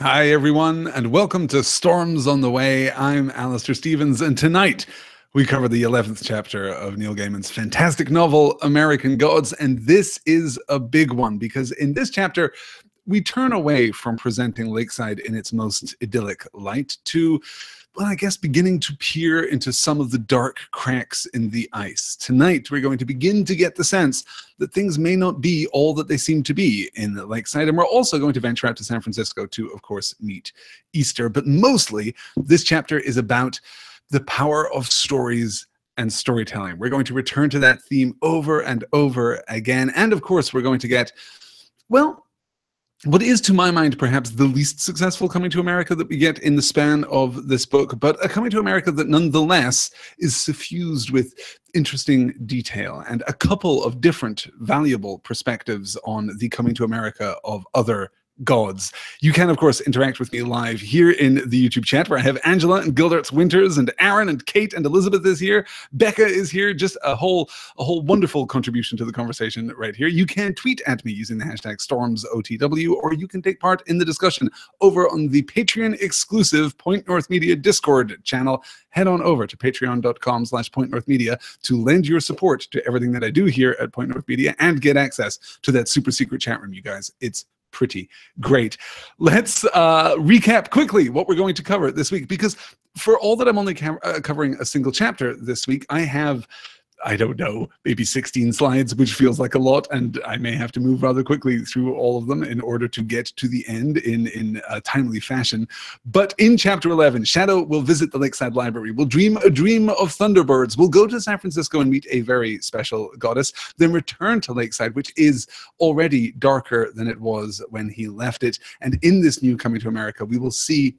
Hi, everyone, and welcome to Storms on the Way. I'm Alistair Stevens, and tonight we cover the 11th chapter of Neil Gaiman's fantastic novel, American Gods. And this is a big one because in this chapter, we turn away from presenting Lakeside in its most idyllic light to, well, I guess beginning to peer into some of the dark cracks in the ice. Tonight, we're going to begin to get the sense that things may not be all that they seem to be in Lakeside. And we're also going to venture out to San Francisco to, of course, meet Easter. But mostly, this chapter is about the power of stories and storytelling. We're going to return to that theme over and over again. And of course, we're going to get, well, what is, to my mind, perhaps the least successful Coming to America that we get in the span of this book, but a Coming to America that nonetheless is suffused with interesting detail and a couple of different valuable perspectives on the Coming to America of other gods. You can, of course, interact with me live here in the YouTube chat, where I have Angela and Gildarts Winters and Aaron and Kate and Elizabeth is here. Becca is here. Just a whole wonderful contribution to the conversation right here. You can tweet at me using the hashtag StormsOTW, or you can take part in the discussion over on the Patreon exclusive Point North Media Discord channel. Head on over to patreon.com/PointNorthMedia to lend your support to everything that I do here at Point North Media and get access to that super secret chat room, you guys. It's pretty great. Let's recap quickly what we're going to cover this week, because for all that I'm only covering a single chapter this week, I have, I don't know, maybe 16 slides, which feels like a lot, and I may have to move rather quickly through all of them in order to get to the end in a timely fashion. But in Chapter 11, Shadow will visit the Lakeside Library, will dream a dream of thunderbirds, will go to San Francisco and meet a very special goddess, then return to Lakeside, which is already darker than it was when he left it. And in this new Coming to America, we will see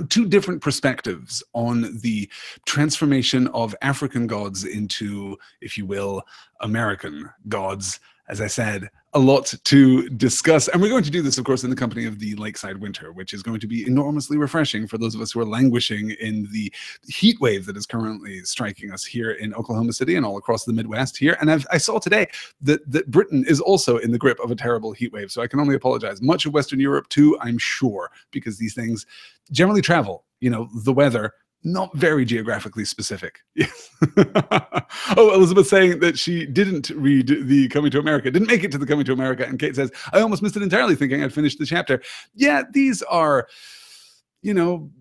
two different perspectives on the transformation of African gods into, if you will, American gods. As I said, a lot to discuss. And we're going to do this, of course, in the company of the Lakeside Winter, which is going to be enormously refreshing for those of us who are languishing in the heat wave that is currently striking us here in Oklahoma City and all across the Midwest here. And I saw today that Britain is also in the grip of a terrible heat wave. So I can only apologize. Much of Western Europe, too, I'm sure, because these things generally travel, the weather, not very geographically specific. Oh, Elizabeth saying that she didn't read the Coming to America, didn't make it to the Coming to America. And Kate says, I almost missed it entirely, thinking I'd finished the chapter. Yeah, these are,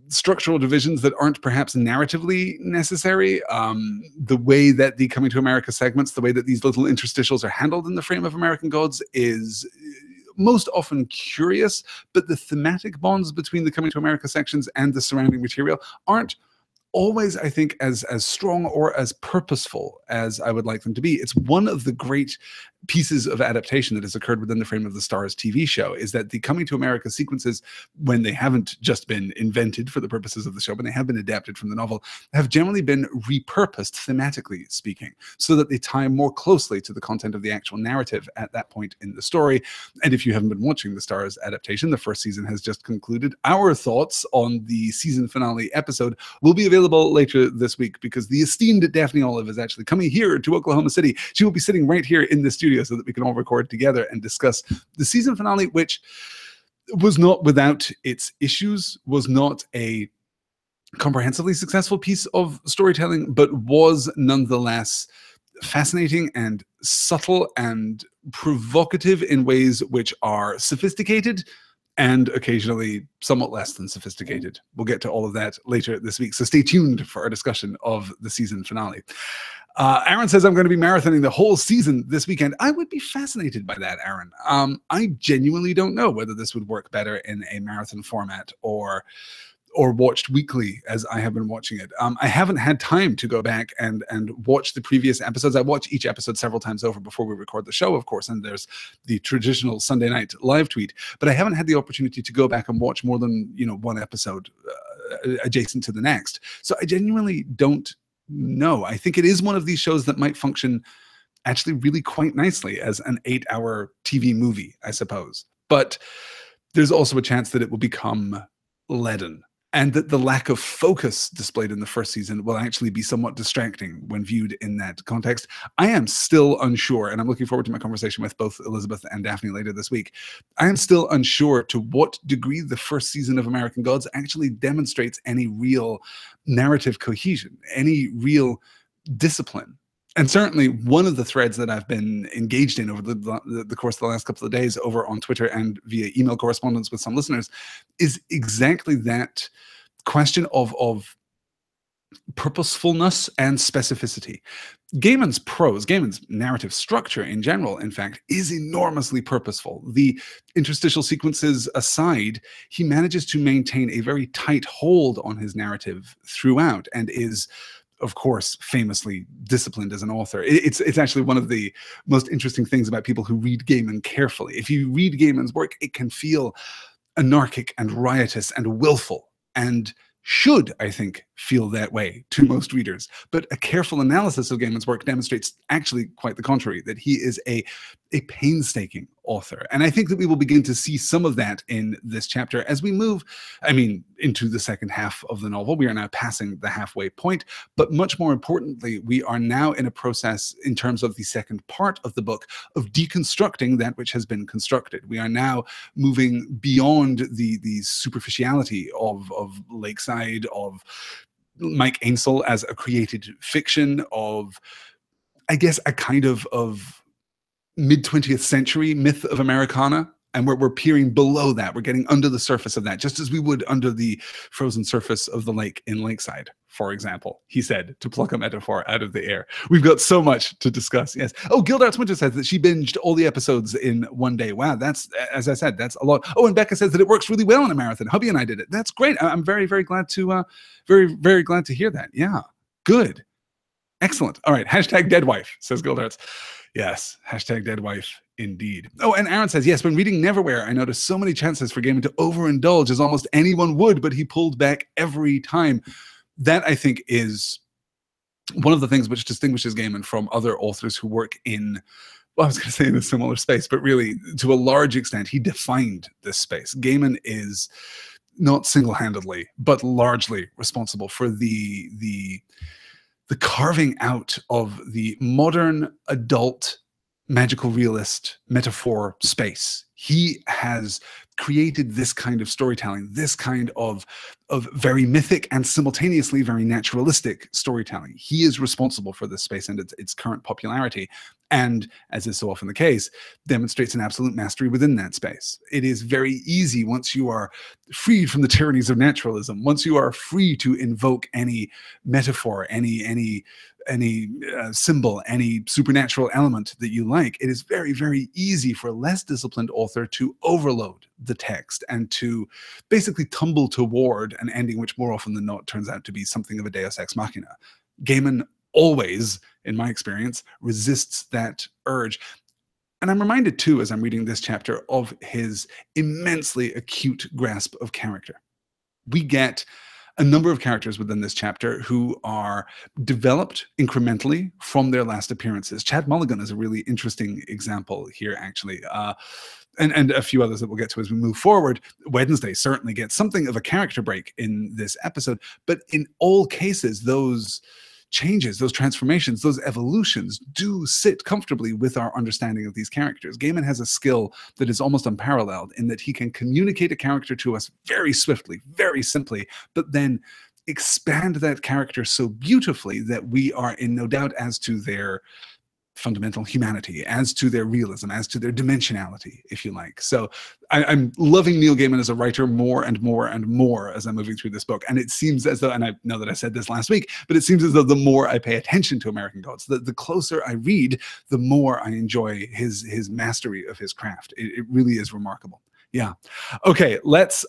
structural divisions that aren't perhaps narratively necessary. The way that the Coming to America segments, the way that these little interstitials are handled in the frame of American Gods is most often curious, but the thematic bonds between the Coming to America sections and the surrounding material aren't always, I think, as strong or as purposeful as I would like them to be. It's one of the great pieces of adaptation that has occurred within the frame of the Starz TV show, is that the Coming to America sequences, when they haven't just been invented for the purposes of the show, but they have been adapted from the novel, have generally been repurposed thematically speaking, so that they tie more closely to the content of the actual narrative at that point in the story. And if you haven't been watching the Starz adaptation, the first season has just concluded. Our thoughts on the season finale episode will be available later this week, because the esteemed Daphne Olive is actually coming here to Oklahoma City. She will be sitting right here in the studio so that we can all record together and discuss the season finale, which was not without its issues, was not a comprehensively successful piece of storytelling, but was nonetheless fascinating and subtle and provocative in ways which are sophisticated and occasionally somewhat less than sophisticated. We'll get to all of that later this week, so stay tuned for our discussion of the season finale. Aaron says, I'm going to be marathoning the whole season this weekend. I would be fascinated by that, Aaron. I genuinely don't know whether this would work better in a marathon format or watched weekly as I have been watching it. I haven't had time to go back and watch the previous episodes. I watch each episode several times over before we record the show, of course, and there's the traditional Sunday night live tweet, but I haven't had the opportunity to go back and watch more than, one episode adjacent to the next. So I genuinely don't know. I think it is one of these shows that might function actually really quite nicely as an 8-hour TV movie, I suppose. But there's also a chance that it will become leaden and that the lack of focus displayed in the first season will actually be somewhat distracting when viewed in that context. I am still unsure, and I'm looking forward to my conversation with both Elizabeth and Daphne later this week. I am still unsure to what degree the first season of American Gods actually demonstrates any real narrative cohesion, any real discipline. And certainly one of the threads that I've been engaged in over the course of the last couple of days over on Twitter and via email correspondence with some listeners is exactly that question of purposefulness and specificity. Gaiman's prose, Gaiman's narrative structure in general, in fact, is enormously purposeful. The interstitial sequences aside, he manages to maintain a very tight hold on his narrative throughout and is, of course, famously disciplined as an author. It's actually one of the most interesting things about people who read Gaiman carefully. If you read Gaiman's work, it can feel anarchic and riotous and willful, and should, I think, feel that way to most readers. But a careful analysis of Gaiman's work demonstrates actually quite the contrary, that he is a painstaking author. And I think that we will begin to see some of that in this chapter as we move, into the second half of the novel. We are now passing the halfway point, but much more importantly, we are now in a process in terms of the second part of the book of deconstructing that which has been constructed. We are now moving beyond the superficiality of Lakeside, of Mike Ainsel as a created fiction, of, I guess, a kind of mid-20th century myth of Americana. And we're peering below that. We're getting under the surface of that, just as we would under the frozen surface of the lake in Lakeside, for example, he said, to pluck a metaphor out of the air. We've got so much to discuss, yes. Oh, Gildarts Winter says that she binged all the episodes in one day. Wow, that's, as I said, that's a lot. Oh, and Becca says that it works really well in a marathon. Hubby and I did it. That's great. I'm very, very glad to, very glad to hear that. Yeah, good. Excellent. All right, hashtag dead wife, says Gildarts. Yes, hashtag dead wife. Indeed. Oh, and Aaron says, yes, when reading Neverwhere, I noticed so many chances for Gaiman to overindulge, as almost anyone would, but he pulled back every time. That, I think, is one of the things which distinguishes Gaiman from other authors who work in, well, I was going to say in a similar space, but really, to a large extent, he defined this space. Gaiman is not single-handedly, but largely responsible for the carving out of the modern adult magical realist metaphor space. He has created this kind of storytelling, this kind of very mythic and simultaneously very naturalistic storytelling. He is responsible for this space and its current popularity, and, as is so often the case, demonstrates an absolute mastery within that space. It is very easy, once you are freed from the tyrannies of naturalism, once you are free to invoke any metaphor, any symbol, any supernatural element that you like, it is very, very easy for a less disciplined author to overload the text and to basically tumble toward an ending which more often than not turns out to be something of a deus ex machina. Gaiman always, in my experience, resists that urge. And I'm reminded too, as I'm reading this chapter, of his immensely acute grasp of character. We get a number of characters within this chapter who are developed incrementally from their last appearances. Chad Mulligan is a really interesting example here, actually. And a few others that we'll get to as we move forward. Wednesday certainly gets something of a character break in this episode, but in all cases, those changes, those transformations, those evolutions do sit comfortably with our understanding of these characters. Gaiman has a skill that is almost unparalleled in that he can communicate a character to us very swiftly, very simply, but then expand that character so beautifully that we are in no doubt as to their fundamental humanity, as to their realism, as to their dimensionality, if you like. So I'm loving Neil Gaiman as a writer more and more and more as I'm moving through this book. And it seems as though, and I know that I said this last week, but it seems as though the more I pay attention to American Gods, the closer I read, the more I enjoy his mastery of his craft. It really is remarkable. Yeah. Okay, let's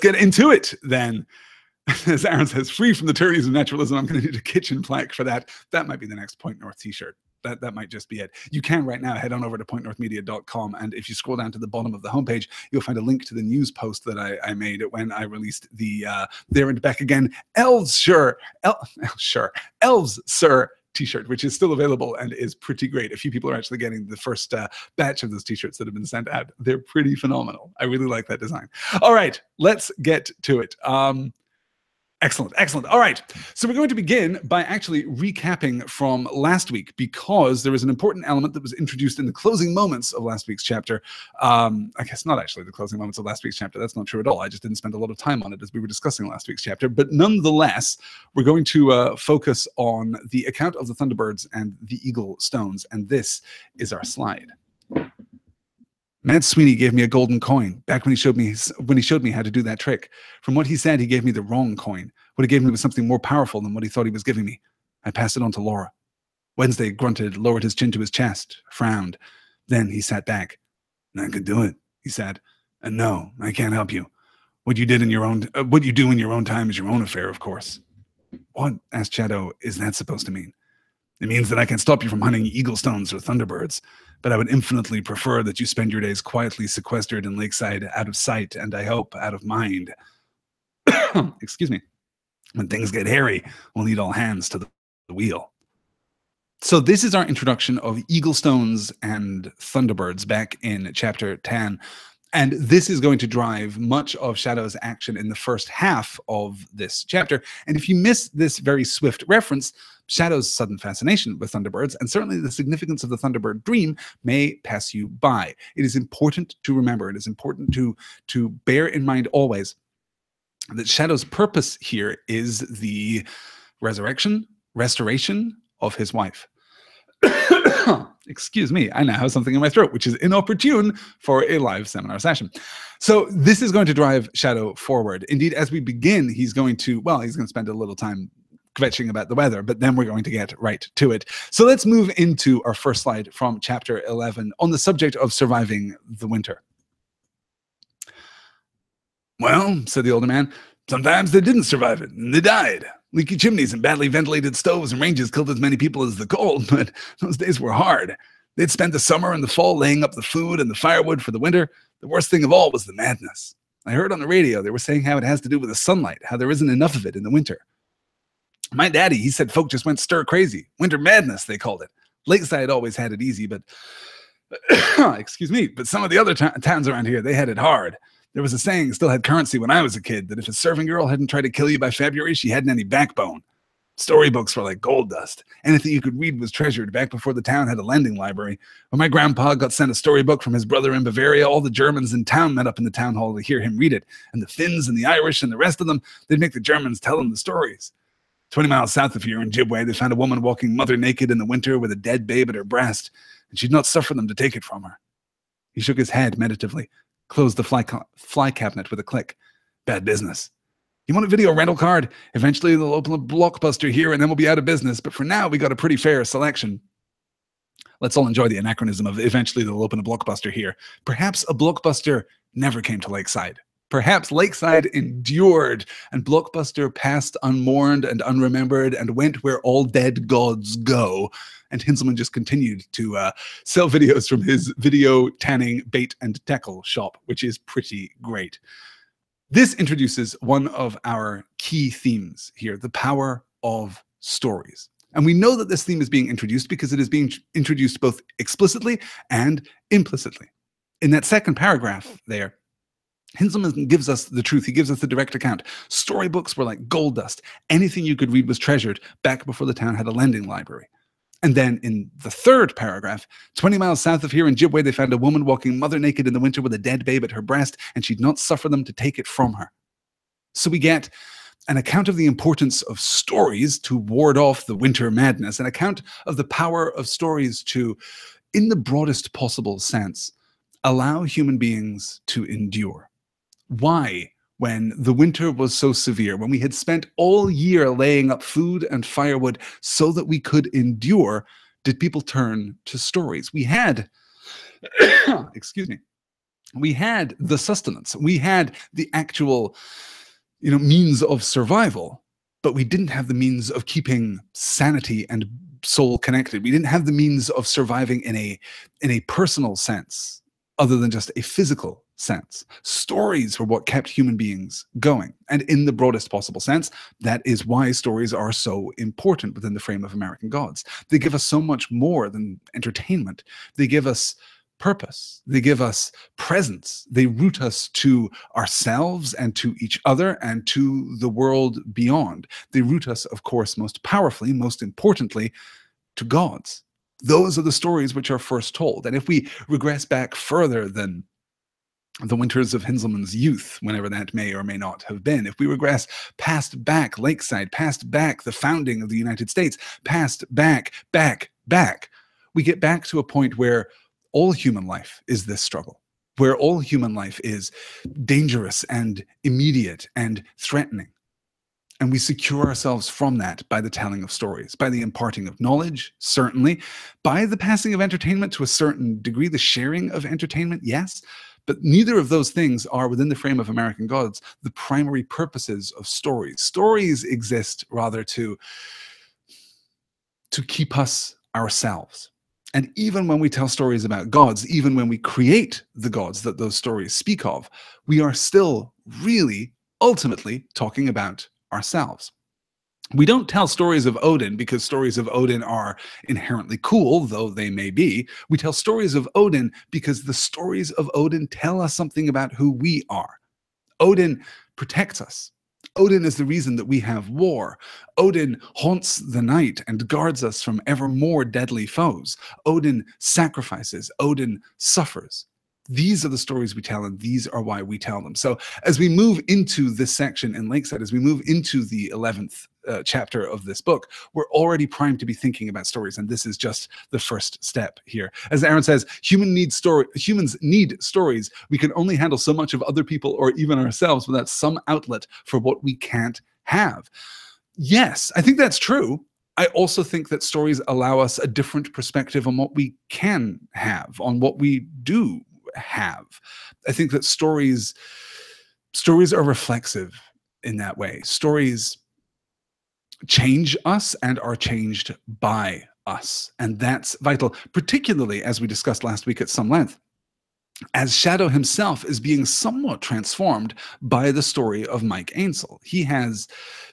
get into it then. As Aaron says, free from the tyrannies of naturalism. I'm going to need a kitchen plaque for that. That might be the next Point North t-shirt. That might just be it. You can right now head on over to pointnorthmedia.com, and if you scroll down to the bottom of the homepage, you'll find a link to the news post that I made when I released the There and Back Again Elves Sir t-shirt, which is still available and is pretty great. A few people are actually getting the first batch of those t-shirts that have been sent out. They're pretty phenomenal. I really like that design. All right, let's get to it. Excellent, excellent. All right, so we're going to begin by actually recapping from last week, because there was an important element that was introduced in the closing moments of last week's chapter. I guess not actually the closing moments of last week's chapter. That's not true at all. I just didn't spend a lot of time on it as we were discussing last week's chapter. But nonetheless, we're going to focus on the account of the Thunderbirds and the Eagle Stones, and this is our slide. Mad Sweeney gave me a golden coin back when he showed me how to do that trick. From what he said, he gave me the wrong coin. What he gave me was something more powerful than what he thought he was giving me. I passed it on to Laura. Wednesday grunted, lowered his chin to his chest, frowned. Then he sat back. I could do it, he said. And no, I can't help you. What you do in your own time is your own affair, of course. What, asked Shadow, is that supposed to mean? It means that I can stop you from hunting eagle stones or thunderbirds, but I would infinitely prefer that you spend your days quietly sequestered in Lakeside, out of sight, and I hope out of mind. Excuse me. When things get hairy, we'll need all hands to the wheel. So this is our introduction of eagle stones and thunderbirds back in chapter 10. And this is going to drive much of Shadow's action in the first half of this chapter. And if you miss this very swift reference, Shadow's sudden fascination with Thunderbirds, and certainly the significance of the Thunderbird dream, may pass you by. It is important to remember, it is important to bear in mind always that Shadow's purpose here is the restoration of his wife. Excuse me, I now have something in my throat, which is inopportune for a live seminar session. So this is going to drive Shadow forward. Indeed, as we begin, he's going to spend a little time kvetching about the weather, but then we're going to get right to it. So let's move into our first slide from chapter 11 on the subject of surviving the winter. Well, said the older man, sometimes they didn't survive it, and they died. Leaky chimneys and badly ventilated stoves and ranges killed as many people as the cold, but those days were hard. They'd spent the summer and the fall laying up the food and the firewood for the winter. The worst thing of all was the madness. I heard on the radio they were saying how it has to do with the sunlight, how there isn't enough of it in the winter. My daddy, he said folk just went stir crazy. Winter madness, they called it. Lakeside always had it easy, but excuse me, but some of the other towns around here, they had it hard. There was a saying, still had currency when I was a kid, that if a serving girl hadn't tried to kill you by February, she hadn't any backbone. Storybooks were like gold dust. Anything you could read was treasured back before the town had a lending library. When my grandpa got sent a storybook from his brother in Bavaria, all the Germans in town met up in the town hall to hear him read it. And the Finns and the Irish and the rest of them, they'd make the Germans tell them the stories. 20 miles south of here in Jibway, they found a woman walking mother naked in the winter with a dead babe at her breast, and she'd not suffer them to take it from her. He shook his head meditatively, closed the fly cabinet with a click. Bad business. You want a video rental card? Eventually they'll open a Blockbuster here and then we'll be out of business, but for now we got a pretty fair selection. Let's all enjoy the anachronism of eventually they'll open a Blockbuster here. Perhaps a Blockbuster never came to Lakeside. Perhaps Lakeside endured, and Blockbuster passed unmourned and unremembered and went where all dead gods go. And Hinzelman just continued to sell videos from his video tanning bait and tackle shop, which is pretty great. This introduces one of our key themes here, the power of stories. And we know that this theme is being introduced because it is being introduced both explicitly and implicitly. In that second paragraph there, Hinzelman gives us the truth. He gives us the direct account. Storybooks were like gold dust. Anything you could read was treasured back before the town had a lending library. And then in the third paragraph, 20 miles south of here in Jibway, they found a woman walking mother naked in the winter with a dead babe at her breast, and she'd not suffer them to take it from her. So we get an account of the importance of stories to ward off the winter madness, an account of the power of stories to, in the broadest possible sense, allow human beings to endure. Why, when the winter was so severe, when we had spent all year laying up food and firewood so that we could endure, did people turn to stories? We had, excuse me, we had the sustenance. We had the actual, means of survival, but we didn't have the means of keeping sanity and soul connected. We didn't have the means of surviving in a personal sense, other than just a physical sense. Stories were what kept human beings going. And in the broadest possible sense, that is why stories are so important within the frame of American Gods. They give us so much more than entertainment. They give us purpose. They give us presence. They root us to ourselves and to each other and to the world beyond. They root us, of course, most powerfully, most importantly, to gods. Those are the stories which are first told. And if we regress back further than the winters of Hinzelmann's youth, whenever that may or may not have been, if we regress past back Lakeside, past back the founding of the United States, past back, we get back to a point where all human life is this struggle, where all human life is dangerous and immediate and threatening. And we secure ourselves from that by the telling of stories, by the imparting of knowledge, certainly, by the passing of entertainment to a certain degree, the sharing of entertainment, yes. But neither of those things are, within the frame of American Gods, the primary purposes of stories. Stories exist rather to keep us ourselves. And even when we tell stories about gods, even when we create the gods that those stories speak of, we are still really ultimately talking about ourselves. We don't tell stories of Odin because stories of Odin are inherently cool, though they may be. We tell stories of Odin because the stories of Odin tell us something about who we are. Odin protects us. Odin is the reason that we have war. Odin haunts the night and guards us from ever more deadly foes. Odin sacrifices. Odin suffers. These are the stories we tell, and these are why we tell them. So as we move into this section in Lakeside, as we move into the 11th chapter of this book, we're already primed to be thinking about stories, and this is just the first step here. As Aaron says, humans need stories. We can only handle so much of other people or even ourselves without some outlet for what we can't have. Yes, I think that's true. I also think that stories allow us a different perspective on what we can have, on what we do have. I think that stories are reflexive in that way. Stories change us and are changed by us. And that's vital, particularly as we discussed last week at some length, as Shadow himself is being somewhat transformed by the story of Mike Ainsel. He has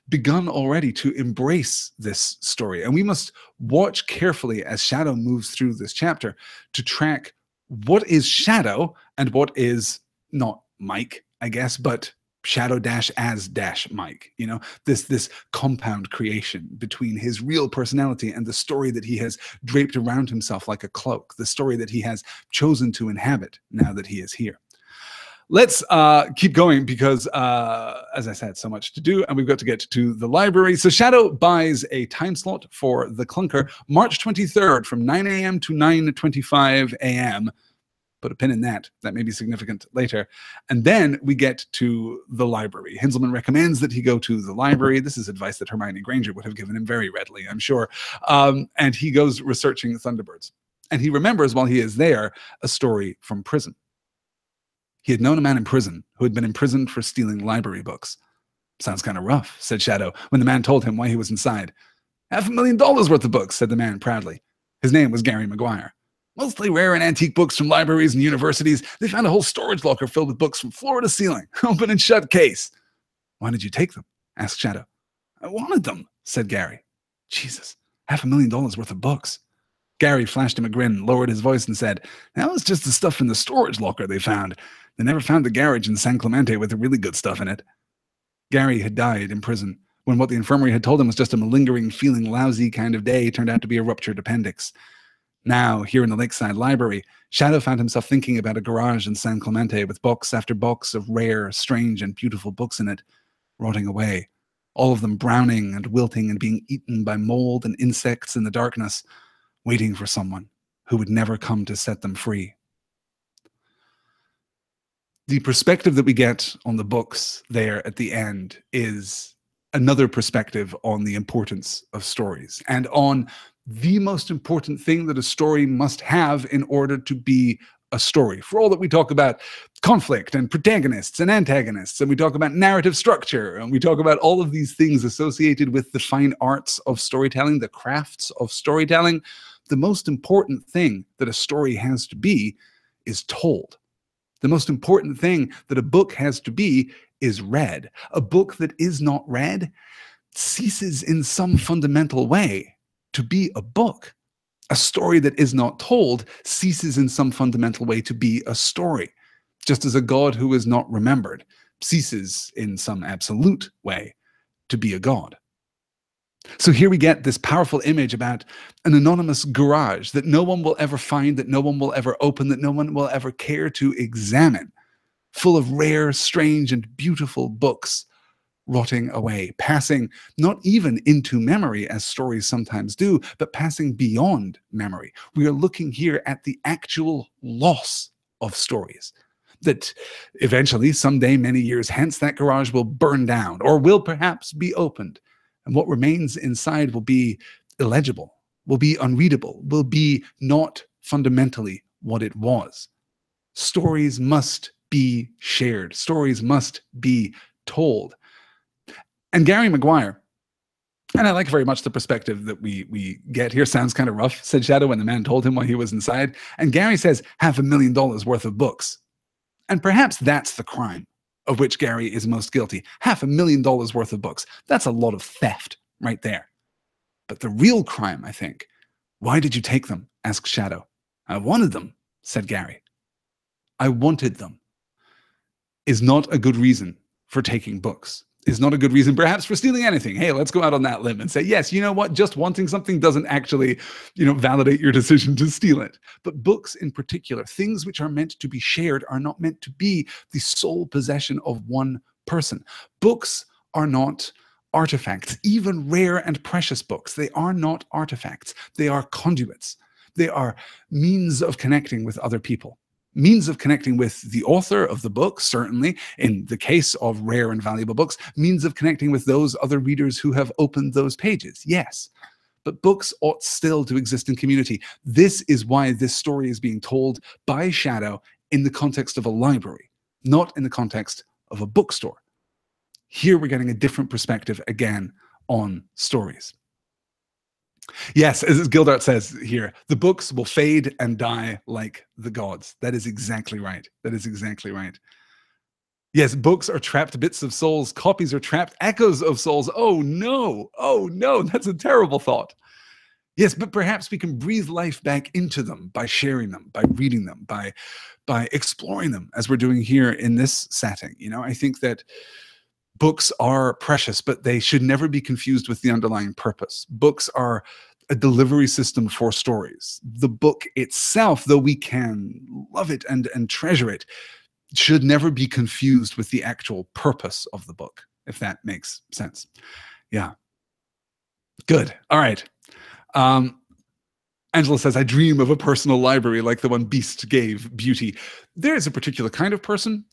begun already to embrace this story. And we must watch carefully as Shadow moves through this chapter to track what is Shadow and what is not Mike, I guess, but Shadow as Mike, you know, this compound creation between his real personality and the story that he has draped around himself like a cloak, the story that he has chosen to inhabit now that he is here. Let's keep going because, as I said, so much to do, and we've got to get to the library. So Shadow buys a time slot for the Clunker, March 23rd from 9 a.m. to 9:25 a.m. Put a pin in that. That may be significant later. And then we get to the library. Hinzelmann recommends that he go to the library. This is advice that Hermione Granger would have given him very readily, I'm sure. And he goes researching Thunderbirds. And he remembers while he is there a story from prison. He had known a man in prison who had been imprisoned for stealing library books. Sounds kind of rough, said Shadow, when the man told him why he was inside. $500,000 worth of books, said the man proudly. His name was Gary Maguire. Mostly rare and antique books from libraries and universities. They found a whole storage locker filled with books from floor to ceiling. Open and shut case. Why did you take them? Asked Shadow. I wanted them, said Gary. Jesus, $500,000 worth of books. Gary flashed him a grin, lowered his voice, and said, that was just the stuff in the storage locker they found. They never found the garage in San Clemente with the really good stuff in it. Gary had died in prison when what the infirmary had told him was just a malingering, feeling lousy kind of day turned out to be a ruptured appendix. Now, here in the Lakeside Library, Shadow found himself thinking about a garage in San Clemente with box after box of rare, strange, and beautiful books in it, rotting away, all of them browning and wilting and being eaten by mold and insects in the darkness, waiting for someone who would never come to set them free. The perspective that we get on the books there at the end is another perspective on the importance of stories and on the most important thing that a story must have in order to be a story. For all that we talk about conflict and protagonists and antagonists, and we talk about narrative structure, and we talk about all of these things associated with the fine arts of storytelling, the crafts of storytelling, the most important thing that a story has to be is told. The most important thing that a book has to be is read. A book that is not read ceases in some fundamental way to be a book. A story that is not told ceases in some fundamental way to be a story, just as a god who is not remembered ceases in some absolute way to be a god. So here we get this powerful image about an anonymous garage that no one will ever find, that no one will ever open, that no one will ever care to examine, full of rare, strange, and beautiful books rotting away, passing not even into memory as stories sometimes do, but passing beyond memory. We are looking here at the actual loss of stories. That eventually, someday, many years hence, that garage will burn down or will perhaps be opened. And what remains inside will be illegible, will be unreadable, will be not fundamentally what it was. Stories must be shared. Stories must be told. And Gary Maguire, and I like very much the perspective that we get here. Sounds kind of rough, said Shadow when the man told him while he was inside. And Gary says $500,000 worth of books. And perhaps that's the crime of which Gary is most guilty. $500,000 worth of books. That's a lot of theft right there. But the real crime, I think, why did you take them? Asked Shadow. I wanted them, said Gary. I wanted them is not a good reason for taking books. Is not a good reason perhaps for stealing anything. Hey, let's go out on that limb and say, yes, you know what? Just wanting something doesn't actually, validate your decision to steal it. But books in particular, things which are meant to be shared, are not meant to be the sole possession of one person. Books are not artifacts, even rare and precious books. They are not artifacts. They are conduits. They are means of connecting with other people. Means of connecting with the author of the book, certainly, in the case of rare and valuable books, means of connecting with those other readers who have opened those pages, yes. But books ought still to exist in community. This is why this story is being told by Shadow in the context of a library, not in the context of a bookstore. Here we're getting a different perspective again on stories. Yes, as Gildart says here, the books will fade and die like the gods. That is exactly right. That is exactly right. Yes, books are trapped bits of souls. Copies are trapped echoes of souls. Oh no, that's a terrible thought. Yes, but perhaps we can breathe life back into them by sharing them, by reading them, by exploring them, as we're doing here in this setting. I think that books are precious, but they should never be confused with the underlying purpose. Books are a delivery system for stories. The book itself, though we can love it and treasure it, should never be confused with the actual purpose of the book, if that makes sense. Yeah. Good. All right. Angela says, I dream of a personal library like the one Beast gave Beauty. There is a particular kind of person.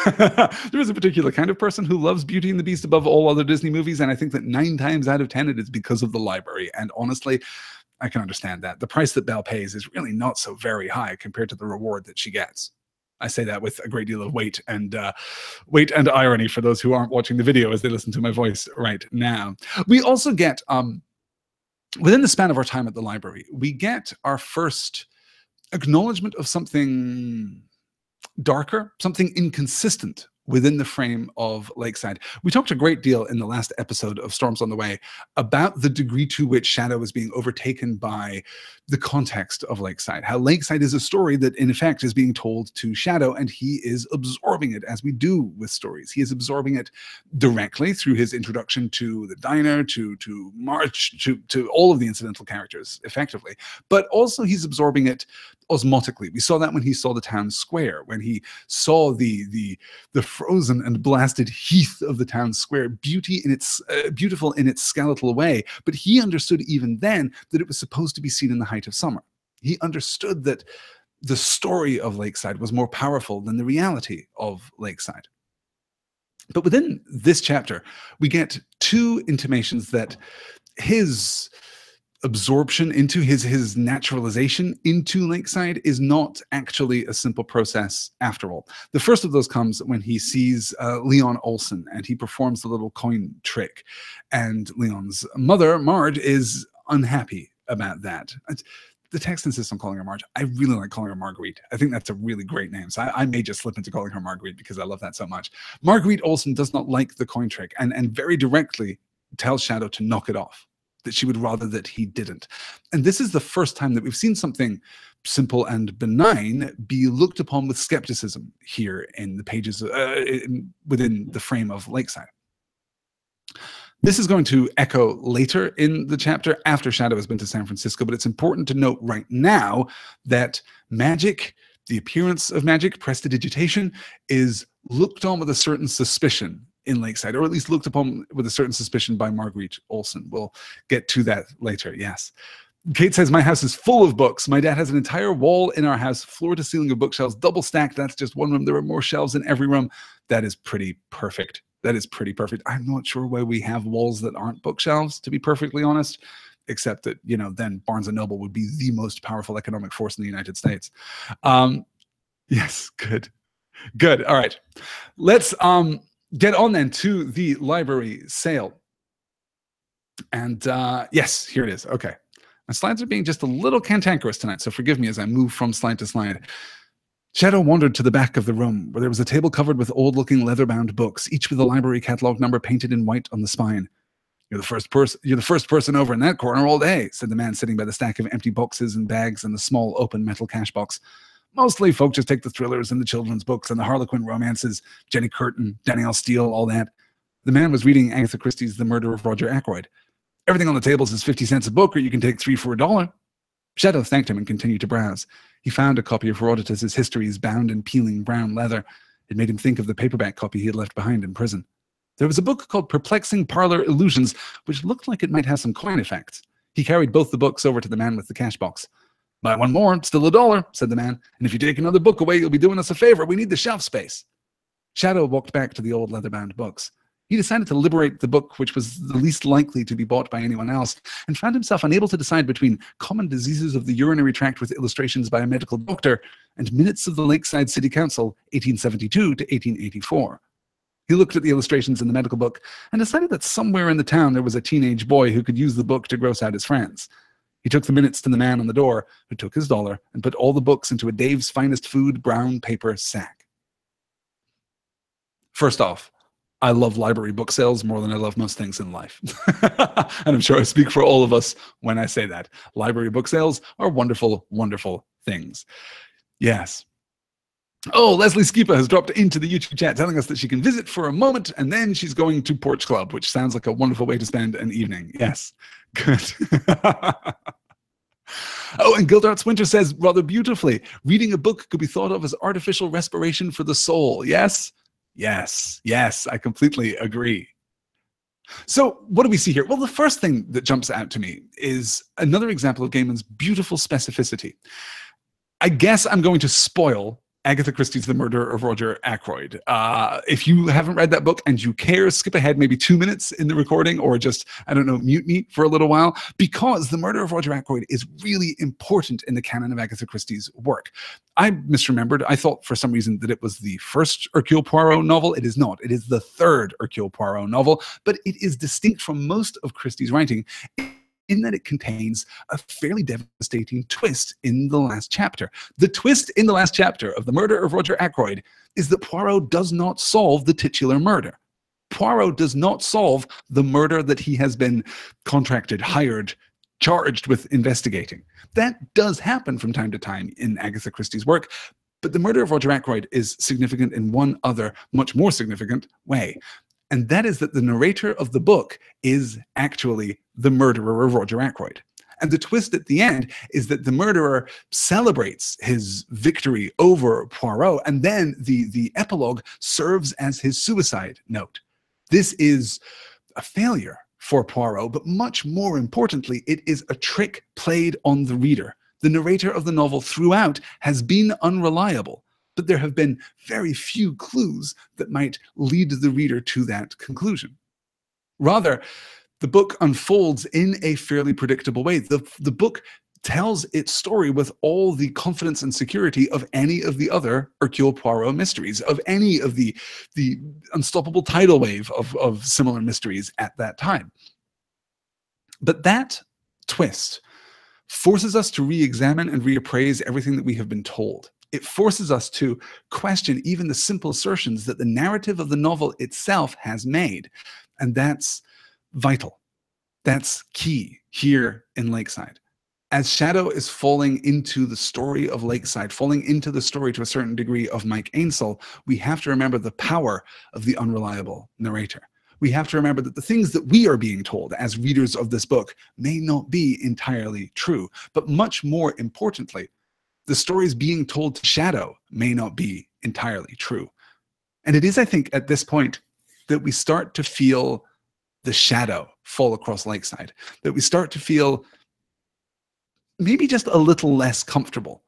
There is a particular kind of person who loves Beauty and the Beast above all other Disney movies, and I think that 9 times out of 10 it is because of the library. And honestly, I can understand that. The price that Belle pays is really not so very high compared to the reward that she gets. I say that with a great deal of weight and irony for those who aren't watching the video as they listen to my voice right now. We also get, within the span of our time at the library, we get our first acknowledgement of something darker, something inconsistent within the frame of Lakeside. We talked a great deal in the last episode of Storms on the Way about the degree to which Shadow is being overtaken by the context of Lakeside, how Lakeside is a story that in effect is being told to Shadow, and he is absorbing it as we do with stories. He is absorbing it directly through his introduction to the diner, to March, to all of the incidental characters effectively, but also he's absorbing it osmotically. We saw that when he saw the town square, when he saw the frozen and blasted heath of the town square, beautiful in its skeletal way. But he understood even then that it was supposed to be seen in the height of summer. He understood that the story of Lakeside was more powerful than the reality of Lakeside. But within this chapter, we get 2 intimations that his absorption into his naturalization into Lakeside is not actually a simple process after all. The first of those comes when he sees Leon Olsen and he performs the little coin trick, and Leon's mother, Marge, is unhappy about that. the text insists on calling her Marge. I really like calling her Marguerite. I think that's a really great name. So I may just slip into calling her Marguerite because I love that so much. Marguerite Olsen does not like the coin trick and very directly tells Shadow to knock it off, that she would rather that he didn't. And this is the first time that we've seen something simple and benign be looked upon with skepticism here in the pages within the frame of Lakeside. This is going to echo later in the chapter after Shadow has been to San Francisco, but it's important to note right now that magic, the appearance of magic, prestidigitation, is looked on with a certain suspicion in Lakeside, or at least looked upon with a certain suspicion by Marguerite Olsen. We'll get to that later, yes. Kate says, my house is full of books. My dad has an entire wall in our house, floor to ceiling of bookshelves, double stacked. That's just one room. There are more shelves in every room. That is pretty perfect. That is pretty perfect. I'm not sure why we have walls that aren't bookshelves, to be perfectly honest, except that, you know, then Barnes & Noble would be the most powerful economic force in the United States. Yes, good. Good. All right. Let's get on then to the library sale. And yes, here it is. Okay. My slides are being just a little cantankerous tonight, so forgive me as I move from slide to slide. Shadow wandered to the back of the room, where there was a table covered with old-looking leather-bound books, each with a library catalog number painted in white on the spine. You're the first person over in that corner all day," said the man sitting by the stack of empty boxes and bags and the small open metal cash box. "Mostly folk just take the thrillers and the children's books and the Harlequin romances, Jenny Curtin, Danielle Steele, all that." The man was reading Agatha Christie's The Murder of Roger Ackroyd. "Everything on the tables is 50 cents a book, or you can take 3 for $1. Shadow thanked him and continued to browse. He found a copy of Herodotus's Histories bound in peeling brown leather. It made him think of the paperback copy he had left behind in prison. There was a book called Perplexing Parlor Illusions, which looked like it might have some coin effects. He carried both the books over to the man with the cash box. "Buy one more, still $1, said the man. "And if you take another book away, you'll be doing us a favor. We need the shelf space." Shadow walked back to the old leather-bound books. He decided to liberate the book which was the least likely to be bought by anyone else, and found himself unable to decide between Common Diseases of the Urinary Tract with Illustrations by a Medical Doctor and Minutes of the Lakeside City Council, 1872 to 1884. He looked at the illustrations in the medical book and decided that somewhere in the town there was a teenage boy who could use the book to gross out his friends. He took the minutes to the man on the door, who took his $1 and put all the books into a Dave's Finest Food brown paper sack. First off, I love library book sales more than I love most things in life. And I'm sure I speak for all of us when I say that. Library book sales are wonderful, wonderful things. Yes. Oh, Leslie Skipa has dropped into the YouTube chat telling us that she can visit for a moment and then she's going to Porch Club, which sounds like a wonderful way to spend an evening. Yes. Good. Oh, and Gildarts Winter says rather beautifully, reading a book could be thought of as artificial respiration for the soul. Yes? Yes, yes, I completely agree. So what do we see here? Well, the first thing that jumps out to me is another example of Gaiman's beautiful specificity. I guess I'm going to spoil Agatha Christie's The Murder of Roger Ackroyd. If you haven't read that book and you care, skip ahead maybe 2 minutes in the recording, or just, I don't know, mute me for a little while, because The Murder of Roger Ackroyd is really important in the canon of Agatha Christie's work. I misremembered. I thought for some reason that it was the first Hercule Poirot novel. It is not. It is the third Hercule Poirot novel, but it is distinct from most of Christie's writing in that it contains a fairly devastating twist in the last chapter. The twist in the last chapter of The Murder of Roger Ackroyd is that Poirot does not solve the titular murder. Poirot does not solve the murder that he has been contracted, hired, charged with investigating. That does happen from time to time in Agatha Christie's work, but The Murder of Roger Ackroyd is significant in one other, much more significant way. And that is that the narrator of the book is actually the murderer of Roger Ackroyd. And the twist at the end is that the murderer celebrates his victory over Poirot, and then the epilogue serves as his suicide note. This is a failure for Poirot, but much more importantly, it is a trick played on the reader. The narrator of the novel throughout has been unreliable, but there have been very few clues that might lead the reader to that conclusion. Rather, the book unfolds in a fairly predictable way. The book tells its story with all the confidence and security of any of the other Hercule Poirot mysteries, of any of the unstoppable tidal wave of similar mysteries at that time. But that twist forces us to re-examine and reappraise everything that we have been told. It forces us to question even the simple assertions that the narrative of the novel itself has made. And that's vital. That's key here in Lakeside. As Shadow is falling into the story of Lakeside, falling into the story to a certain degree of Mike Ainsel, we have to remember the power of the unreliable narrator. We have to remember that the things that we are being told as readers of this book may not be entirely true. But much more importantly, the stories being told to Shadow may not be entirely true. And it is, I think, at this point that we start to feel the shadow fall across Lakeside, that we start to feel maybe just a little less comfortable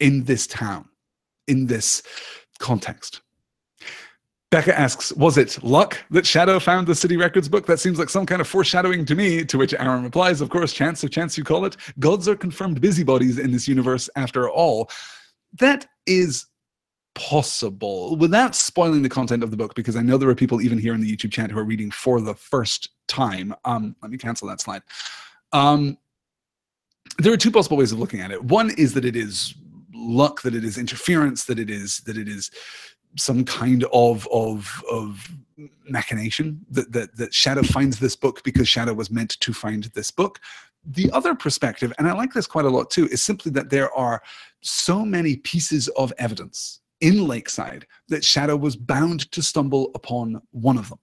in this town, in this context. Becca asks, was it luck that Shadow found the City Records book? That seems like some kind of foreshadowing to me, to which Aaron replies, of course, chance of chance you call it. Gods are confirmed busybodies in this universe after all. That is possible, without spoiling the content of the book, because I know there are people even here in the YouTube chat who are reading for the first time. Let me cancel that slide. There are two possible ways of looking at it. One is that it is luck, that it is interference, that it is some kind of machination, that Shadow finds this book because Shadow was meant to find this book. The other perspective, and I like this quite a lot too, is simply that there are so many pieces of evidence in Lakeside that Shadow was bound to stumble upon one of them,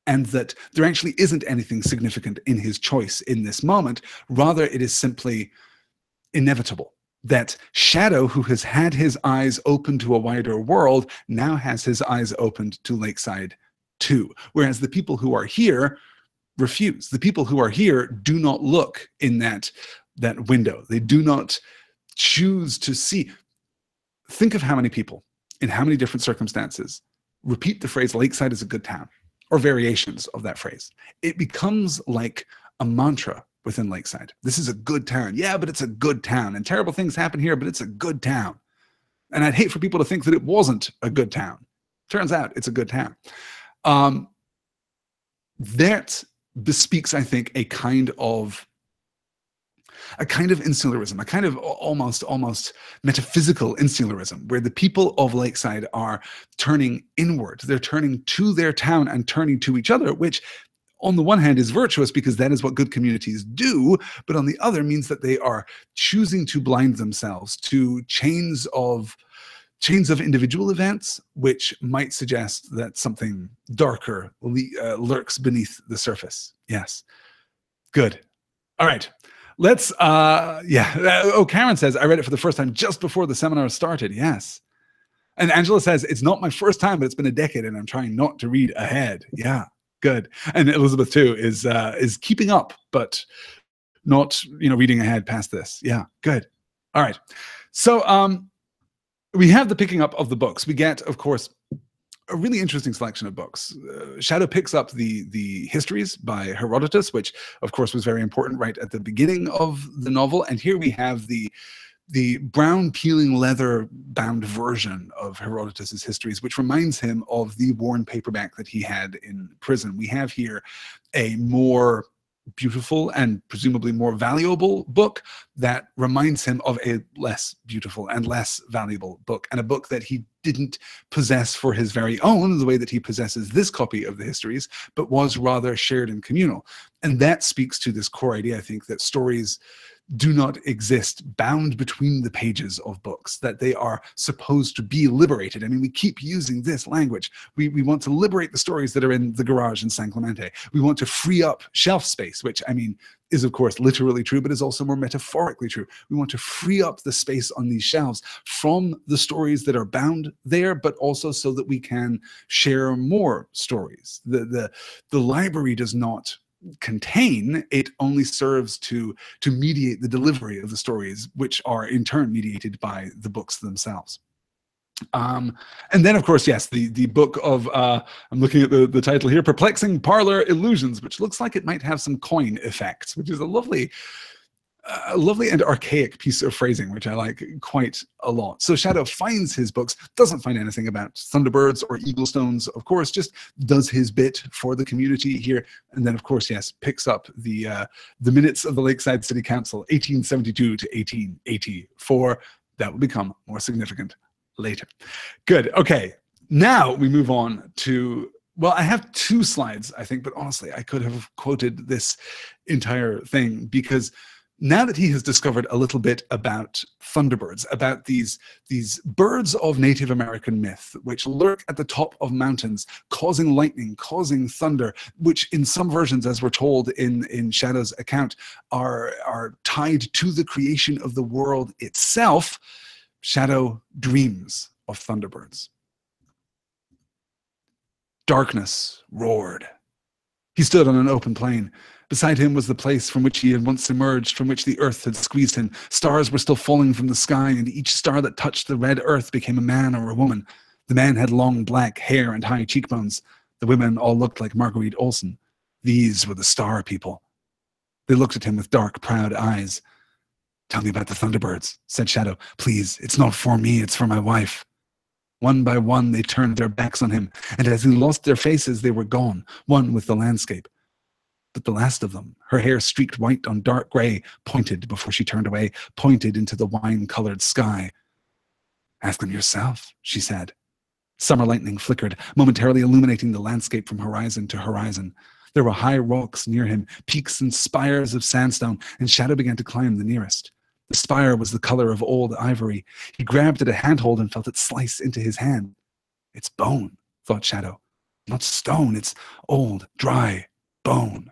and that there actually isn't anything significant in his choice in this moment. Rather, it is simply inevitable that Shadow, who has had his eyes open to a wider world, now has his eyes opened to Lakeside too. Whereas the people who are here refuse. The people who are here do not look in that window. They do not choose to see. Think of how many people, in how many different circumstances, repeat the phrase, Lakeside is a good town, or variations of that phrase. It becomes like a mantra within Lakeside. This is a good town. Yeah, but it's a good town. And terrible things happen here, but it's a good town. And I'd hate for people to think that it wasn't a good town. Turns out it's a good town. That bespeaks, I think, a kind of insularism, a kind of almost metaphysical insularism, where the people of Lakeside are turning inward. They're turning to their town and turning to each other, which on the one hand is virtuous because that is what good communities do, but on the other means that they are choosing to blind themselves to chains of individual events, which might suggest that something darker lurks beneath the surface. Yes. Good. All right. Let's, Karen says, I read it for the first time just before the seminar started. Yes. And Angela says, it's not my first time, but it's been a decade and I'm trying not to read ahead. Yeah, good. And Elizabeth too is keeping up, but not, reading ahead past this. Yeah, good. All right. So we have the picking up of the books. We get, of course, a really interesting selection of books. Shadow picks up the histories by Herodotus, which of course was very important right at the beginning of the novel. And here we have the brown peeling leather bound version of Herodotus's histories, which reminds him of the worn paperback that he had in prison. We have here a more beautiful and presumably more valuable book that reminds him of a less beautiful and less valuable book, and a book that he didn't possess for his very own, the way that he possesses this copy of the histories, but was rather shared and communal. And that speaks to this core idea, I think, that stories do not exist bound between the pages of books, that they are supposed to be liberated. I mean, we keep using this language. We want to liberate the stories that are in the garage in San Clemente. We want to free up shelf space, which, I mean, is of course literally true, but is also more metaphorically true. We want to free up the space on these shelves from the stories that are bound there, but also so that we can share more stories. The library does not contain, it only serves to mediate the delivery of the stories, which are in turn mediated by the books themselves. And then, of course, yes, the book of, I'm looking at the title here, Perplexing Parlor Illusions, which looks like it might have some coin effects, which is a lovely a lovely and archaic piece of phrasing, which I like quite a lot. So Shadow finds his books, doesn't find anything about Thunderbirds or Eaglestones, of course, just does his bit for the community here. And then, of course, yes, picks up the minutes of the Lakeside City Council, 1872 to 1884. That will become more significant later. Good. Okay. Now we move on to, well, I have 2 slides, I think, but honestly, I could have quoted this entire thing, because now that he has discovered a little bit about Thunderbirds, about these birds of Native American myth, which lurk at the top of mountains, causing lightning, causing thunder, which in some versions, as we're told in Shadow's account, are tied to the creation of the world itself, Shadow dreams of Thunderbirds. Darkness roared. He stood on an open plain. Beside him was the place from which he had once emerged, from which the earth had squeezed him. Stars were still falling from the sky, and each star that touched the red earth became a man or a woman. The man had long black hair and high cheekbones. The women all looked like Marguerite Olsen. These were the star people. They looked at him with dark, proud eyes. "Tell me about the Thunderbirds," said Shadow. "Please, it's not for me, it's for my wife." One by one, they turned their backs on him, and as he lost their faces, they were gone, one with the landscape. But the last of them, her hair streaked white on dark gray, pointed before she turned away, pointed into the wine-colored sky. "Ask them yourself," she said. Summer lightning flickered, momentarily illuminating the landscape from horizon to horizon. There were high rocks near him, peaks and spires of sandstone, and Shadow began to climb the nearest. The spire was the color of old ivory. He grabbed at a handhold and felt it slice into his hand. "It's bone," thought Shadow. "Not stone, it's old, dry bone."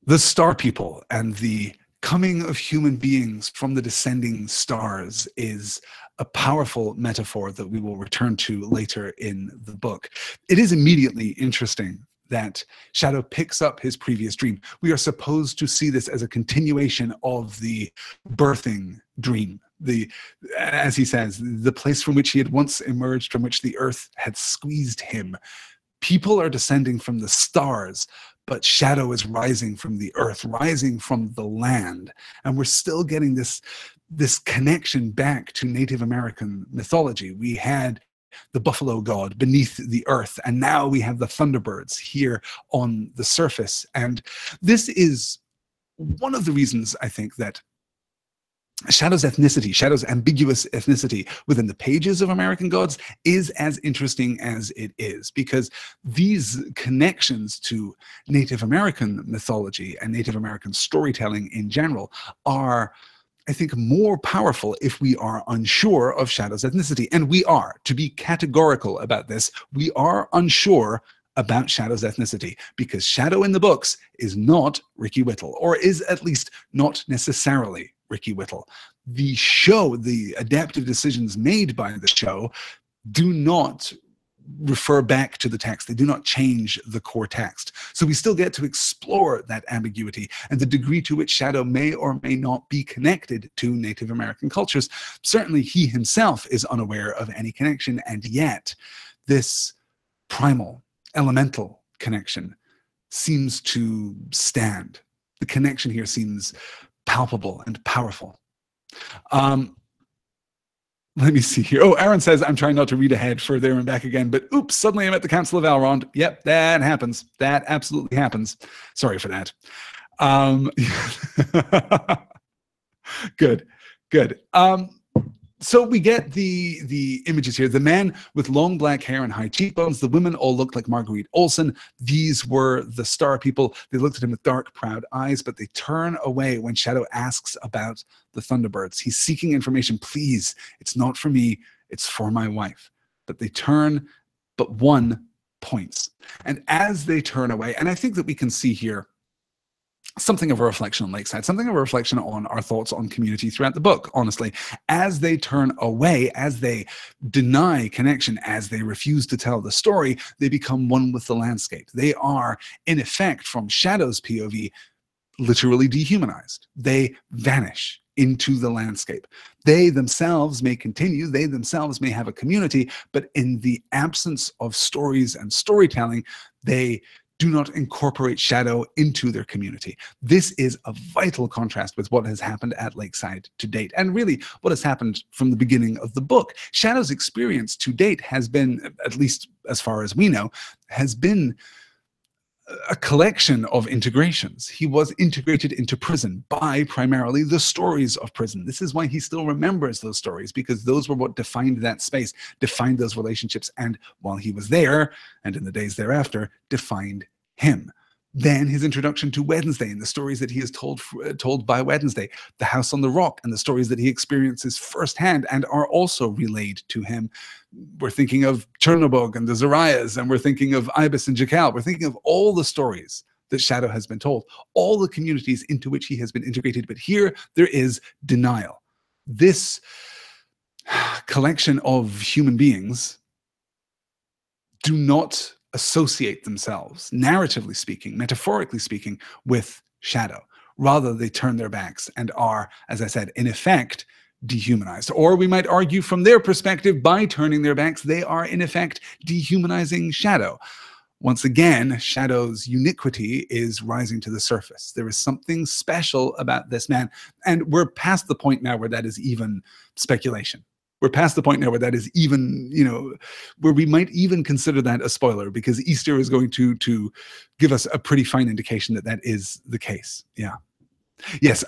The star people and the coming of human beings from the descending stars is a powerful metaphor that we will return to later in the book. It is immediately interesting that Shadow picks up his previous dream. We are supposed to see this as a continuation of the birthing dream. As he says, the place from which he had once emerged, from which the earth had squeezed him. People are descending from the stars, but Shadow is rising from the earth, rising from the land. And we're still getting this connection back to Native American mythology. We had the buffalo god beneath the earth, and now we have the Thunderbirds here on the surface. And this is one of the reasons, I think, that Shadow's ethnicity, Shadow's ambiguous ethnicity within the pages of American Gods is as interesting as it is, because these connections to Native American mythology and Native American storytelling in general are, I think, more powerful if we are unsure of Shadow's ethnicity. And we are, to be categorical about this, we are unsure about Shadow's ethnicity, because Shadow in the books is not Ricky Whittle, or is at least not necessarily Ricky Whittle. The show, the adaptive decisions made by the show, do not refer back to the text. They do not change the core text. So we still get to explore that ambiguity and the degree to which Shadow may or may not be connected to Native American cultures. Certainly he himself is unaware of any connection, and yet this primal, elemental connection seems to stand. The connection here seems palpable and powerful. Let me see here. Oh, Aaron says, "I'm trying not to read ahead for there and back again, but oops, suddenly I'm at the Council of Elrond." Yep, that happens. That absolutely happens. Sorry for that. Good. So we get the images here. The man with long black hair and high cheekbones. The women all looked like Marguerite Olsen. These were the star people. They looked at him with dark, proud eyes, but they turn away when Shadow asks about the Thunderbirds. He's seeking information. "Please, it's not for me, it's for my wife." But they turn, but one points. And as they turn away, and I think that we can see here something of a reflection on Lakeside, something of a reflection on our thoughts on community throughout the book, honestly. As they turn away, as they deny connection, as they refuse to tell the story, they become one with the landscape. They are, in effect, from Shadow's POV, literally dehumanized. They vanish into the landscape. They themselves may continue, they themselves may have a community, but in the absence of stories and storytelling, they do not incorporate shadow into their community. This is a vital contrast with what has happened at Lakeside to date, and really what has happened from the beginning of the book. Shadow's experience to date has been, at least as far as we know, has been a collection of integrations. He was integrated into prison by primarily the stories of prison. This is why he still remembers those stories, because those were what defined that space, defined those relationships, and while he was there, and in the days thereafter, defined him. Then his introduction to Wednesday and the stories that he is told by Wednesday, the House on the Rock, and the stories that he experiences firsthand and are also relayed to him. We're thinking of Chernobog and the Zarias, and we're thinking of Ibis and Jakal. We're thinking of all the stories that Shadow has been told, all the communities into which he has been integrated. But here there is denial. This collection of human beings do not associate themselves, narratively speaking, metaphorically speaking, with Shadow. Rather, they turn their backs and are, as I said, in effect, dehumanized. Or we might argue from their perspective, by turning their backs, they are in effect dehumanizing Shadow. Once again, Shadow's uniquity is rising to the surface. There is something special about this man. And we're past the point now where that is even speculation. We're past the point now where that is even, where we might even consider that a spoiler, because Easter is going to give us a pretty fine indication that that is the case. Yeah. Yes.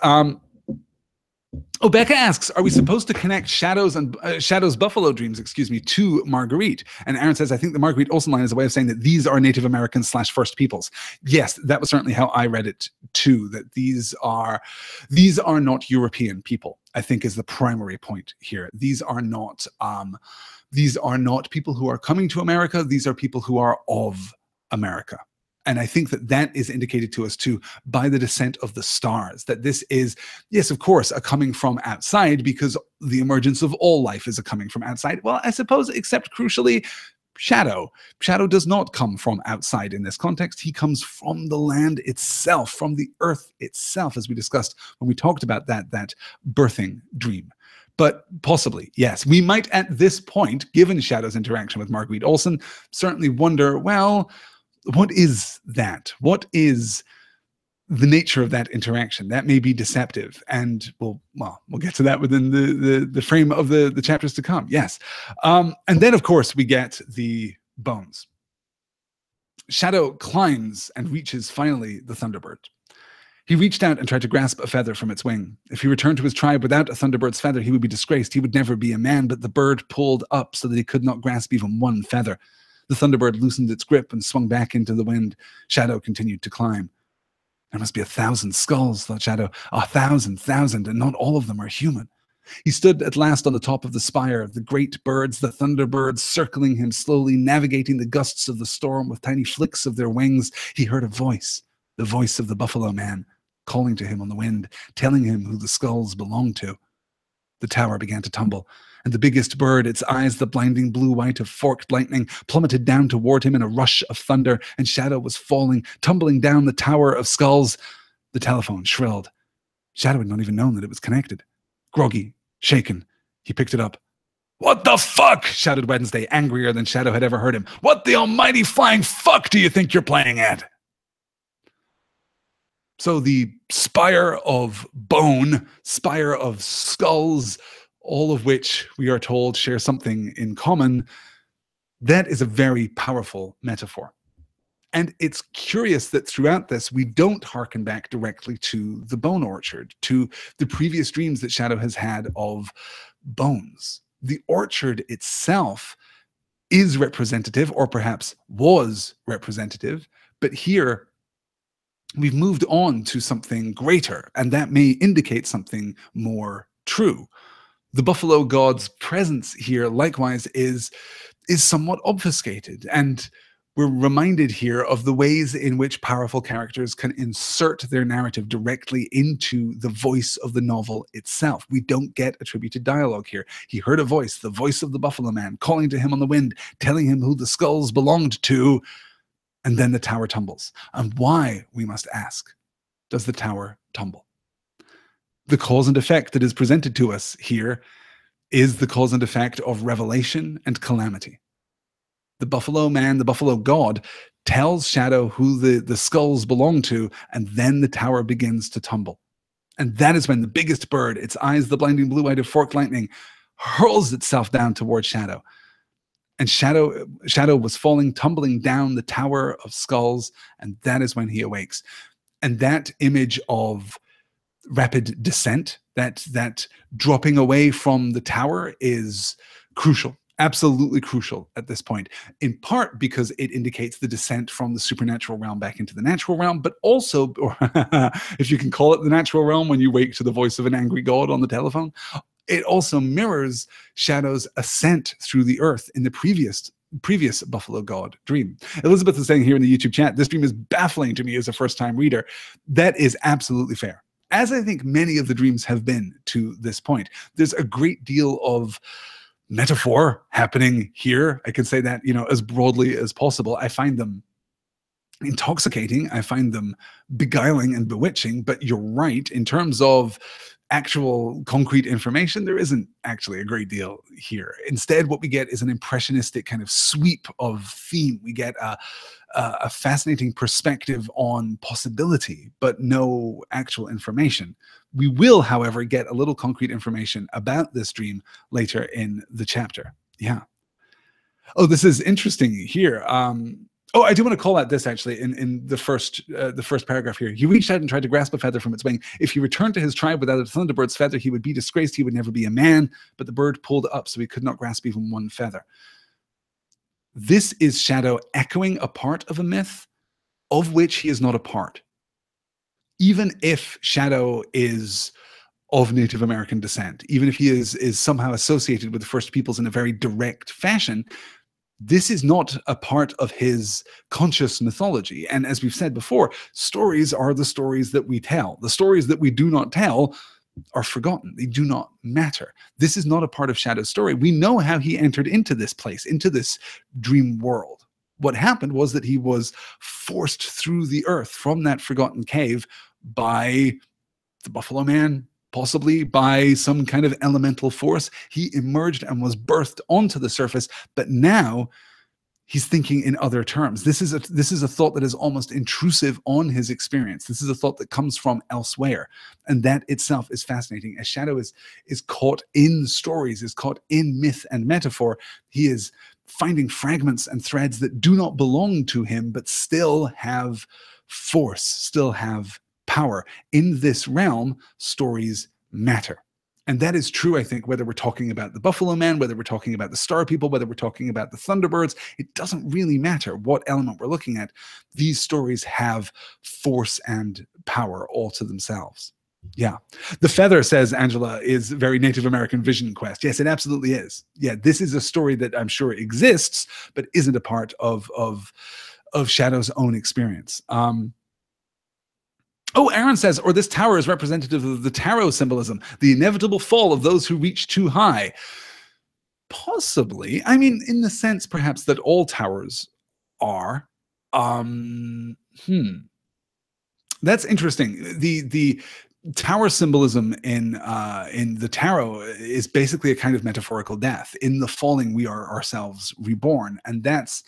Becca asks, are we supposed to connect Shadow's buffalo dreams, to Marguerite? And Aaron says, I think the Marguerite Olsen line is a way of saying that these are Native Americans / First Peoples. Yes, that was certainly how I read it too, that these are not European people, I think, is the primary point here. These are not people who are coming to America. These are people who are of America. And I think that that is indicated to us too by the descent of the stars, that this is, yes, of course, a coming from outside, because the emergence of all life is a coming from outside. Well, I suppose, except crucially, Shadow. Shadow does not come from outside in this context. He comes from the land itself, from the earth itself, as we discussed when we talked about that birthing dream. But possibly, yes, we might at this point, given Shadow's interaction with Marguerite Olsen, certainly wonder, well, what is that? What is the nature of that interaction? That may be deceptive, and we'll get to that within the frame of the chapters to come. Yes, and then of course we get the bones. Shadow climbs and reaches finally the Thunderbird. He reached out and tried to grasp a feather from its wing. If he returned to his tribe without a Thunderbird's feather, he would be disgraced. He would never be a man. But the bird pulled up so that he could not grasp even one feather. The Thunderbird loosened its grip and swung back into the wind. Shadow continued to climb. There must be 1,000 skulls, thought Shadow. 1,000, and not all of them are human. He stood at last on the top of the spire, the great birds, the Thunderbirds, circling him slowly, navigating the gusts of the storm with tiny flicks of their wings. He heard a voice, the voice of the Buffalo Man, calling to him on the wind, telling him who the skulls belonged to. The tower began to tumble, and the biggest bird, its eyes the blinding blue-white of forked lightning, plummeted down toward him in a rush of thunder, and Shadow was falling, tumbling down the tower of skulls. The telephone shrilled. Shadow had not even known that it was connected. Groggy, shaken, he picked it up. "What the fuck?" shouted Wednesday, angrier than Shadow had ever heard him. "What the almighty flying fuck do you think you're playing at?" So the spire of bone, spire of skulls, all of which we are told share something in common, that is a very powerful metaphor. And it's curious that throughout this, we don't hearken back directly to the bone orchard, to the previous dreams that Shadow has had of bones. The orchard itself is representative, or perhaps was representative, but here we've moved on to something greater, and that may indicate something more true. The Buffalo God's presence here, likewise, is somewhat obfuscated, and we're reminded here of the ways in which powerful characters can insert their narrative directly into the voice of the novel itself. We don't get attributed dialogue here. He heard a voice, the voice of the Buffalo Man, calling to him on the wind, telling him who the skulls belonged to, and then the tower tumbles. And why, we must ask, does the tower tumble? The cause and effect that is presented to us here is the cause and effect of revelation and calamity. The buffalo man, the buffalo god, tells Shadow who the skulls belong to, and then the tower begins to tumble. And that is when the biggest bird, its eyes the blinding blue-eyed of forked lightning, hurls itself down towards Shadow. And Shadow was falling, tumbling down the tower of skulls, and that is when he awakes. And that image of rapid descent, that dropping away from the tower, is crucial. Absolutely crucial at this point, in part because it indicates the descent from the supernatural realm back into the natural realm, but also, or if you can call it the natural realm when you wake to the voice of an angry god on the telephone, it also mirrors Shadow's ascent through the earth in the previous Buffalo God dream. Elizabeth is saying here in the YouTube chat, this dream is baffling to me as a first-time reader. That is absolutely fair, as I think many of the dreams have been to this point. There's a great deal of metaphor happening here. I can say that, as broadly as possible. I find them intoxicating. I find them beguiling and bewitching. But you're right, in terms of actual concrete information, there isn't actually a great deal here. Instead, what we get is an impressionistic kind of sweep of theme. We get a fascinating perspective on possibility, but no actual information. We will, however, get a little concrete information about this dream later in the chapter. Yeah. Oh, this is interesting here. Oh, I do want to call out this actually in the first paragraph here. He reached out and tried to grasp a feather from its wing. If he returned to his tribe without a thunderbird's feather, he would be disgraced. He would never be a man. But the bird pulled up, so he could not grasp even one feather. This is Shadow echoing a part of a myth of which he is not a part. Even if Shadow is of Native American descent, even if he is somehow associated with the First Peoples in a very direct fashion, this is not a part of his conscious mythology. And as we've said before, stories are the stories that we tell. The stories that we do not tell are forgotten. They do not matter. This is not a part of Shadow's story. We know how he entered into this place, into this dream world. What happened was that he was forced through the earth from that forgotten cave by the Buffalo Man, possibly by some kind of elemental force. He emerged and was birthed onto the surface, but now he's thinking in other terms. This is a thought that is almost intrusive on his experience. This is a thought that comes from elsewhere, and that itself is fascinating. As Shadow is caught in stories, is caught in myth and metaphor, he is finding fragments and threads that do not belong to him, but still have force, still have power. In this realm, stories matter. And that is true, I think, whether we're talking about the Buffalo Man, whether we're talking about the Star People, whether we're talking about the Thunderbirds. It doesn't really matter what element we're looking at. These stories have force and power all to themselves. Yeah. The feather, says Angela, is very Native American vision quest. Yes, it absolutely is. Yeah, this is a story that I'm sure exists, but isn't a part of Shadow's own experience. Oh, Aaron says, or this tower is representative of the tarot symbolism, the inevitable fall of those who reach too high. Possibly. I mean, in the sense, perhaps, that all towers are. That's interesting. The tower symbolism in the tarot is basically a kind of metaphorical death. In the falling, we are ourselves reborn, and that's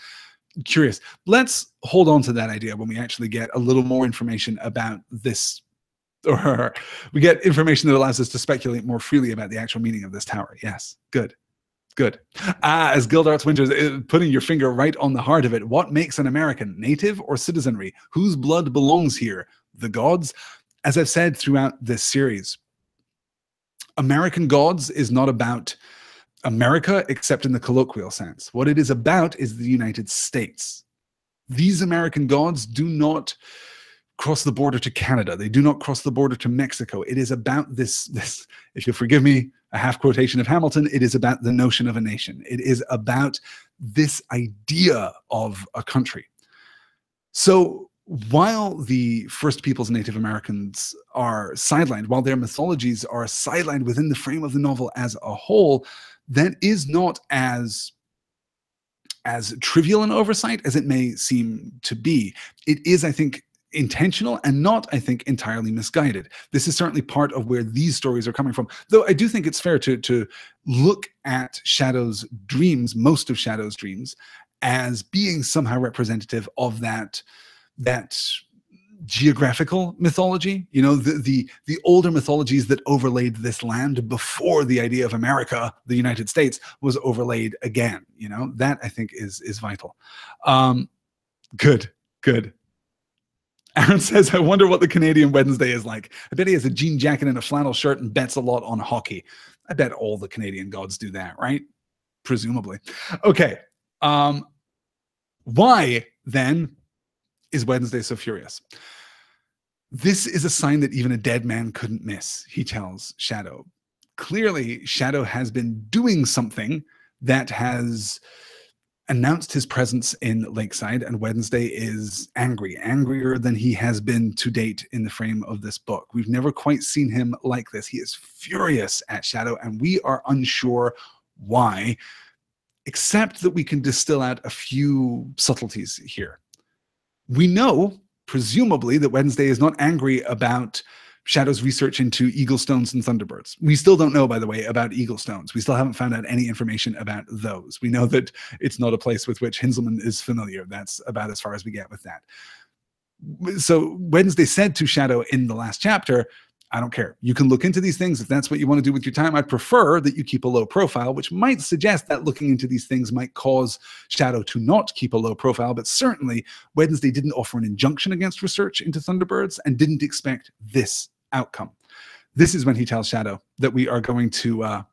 curious. Let's hold on to that idea when we actually get a little more information about this, or we get information that allows us to speculate more freely about the actual meaning of this tower. Yes, good. As Gildarts Winters, putting your finger right on the heart of it. What makes an American? Native or citizenry? Whose blood belongs here? The gods? As I've said throughout this series, American Gods is not about America, except in the colloquial sense. What it is about is the United States. These American gods do not cross the border to Canada. They do not cross the border to Mexico. It is about this, if you'll forgive me, a half quotation of Hamilton, it is about the notion of a nation. It is about this idea of a country. So while the First Peoples Native Americans are sidelined, while their mythologies are sidelined within the frame of the novel as a whole, that is not as trivial an oversight as it may seem to be. It is, I think, intentional and not, I think, entirely misguided. This is certainly part of where these stories are coming from. Though I do think it's fair to look at Shadow's dreams, most of Shadow's dreams, as being somehow representative of that geographical mythology, the older mythologies that overlaid this land before the idea of America, the United States, was overlaid again. That I think is vital. Good. Aaron says, I wonder what the Canadian Wednesday is like. I bet he has a jean jacket and a flannel shirt and bets a lot on hockey. I bet all the Canadian gods do that, right? Presumably. Okay. Why then is Wednesday so furious? This is a sign that even a dead man couldn't miss, he tells Shadow. Clearly, Shadow has been doing something that has announced his presence in Lakeside, and Wednesday is angrier than he has been to date in the frame of this book. We've never quite seen him like this. He is furious at Shadow, and we are unsure why, except that we can distill out a few subtleties here. We know, presumably, that Wednesday is not angry about Shadow's research into Eagle Stones and Thunderbirds. We still don't know, by the way, about Eagle Stones. We still haven't found out any information about those. We know that it's not a place with which Hinzelman is familiar. That's about as far as we get with that. So Wednesday said to Shadow in the last chapter, I don't care. You can look into these things if that's what you want to do with your time. I'd prefer that you keep a low profile, which might suggest that looking into these things might cause Shadow to not keep a low profile. But certainly, Wednesday didn't offer an injunction against research into Thunderbirds and didn't expect this outcome. This is when he tells Shadow that we are going to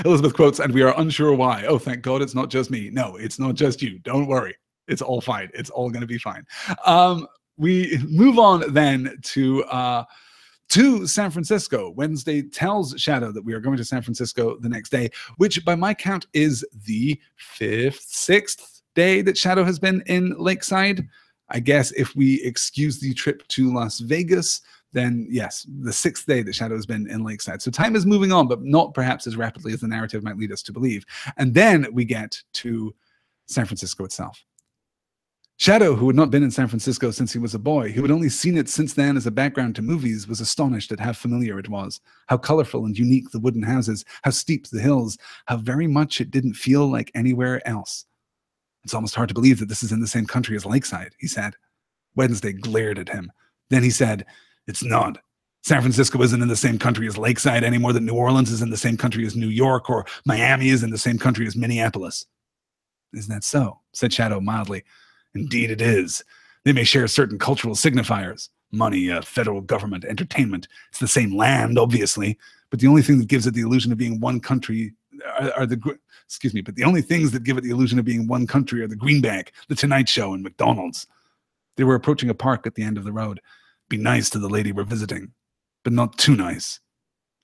Elizabeth quotes, and we are unsure why. Oh, thank God it's not just me. No, it's not just you. Don't worry. It's all fine. It's all going to be fine. We move on then to San Francisco. Wednesday tells Shadow that we are going to San Francisco the next day, which by my count is the sixth day that Shadow has been in Lakeside. I guess if we excuse the trip to Las Vegas, then yes, the sixth day that Shadow has been in Lakeside. So time is moving on, but not perhaps as rapidly as the narrative might lead us to believe. And then we get to San Francisco itself. Shadow, who had not been in San Francisco since he was a boy, who had only seen it since then as a background to movies, was astonished at how familiar it was, how colorful and unique the wooden houses, how steep the hills, how very much it didn't feel like anywhere else. It's almost hard to believe that this is in the same country as Lakeside, he said. Wednesday glared at him. Then he said, it's not. San Francisco isn't in the same country as Lakeside any more than New Orleans is in the same country as New York, or Miami is in the same country as Minneapolis. Isn't that so? Said Shadow mildly. Indeed it is. They may share certain cultural signifiers. Money, federal government, entertainment. It's the same land, obviously. But the only thing that gives it the illusion of being one country but the only things that give it the illusion of being one country are the Greenback, the Tonight Show, and McDonald's. They were approaching a park at the end of the road. Be nice to the lady we're visiting, but not too nice.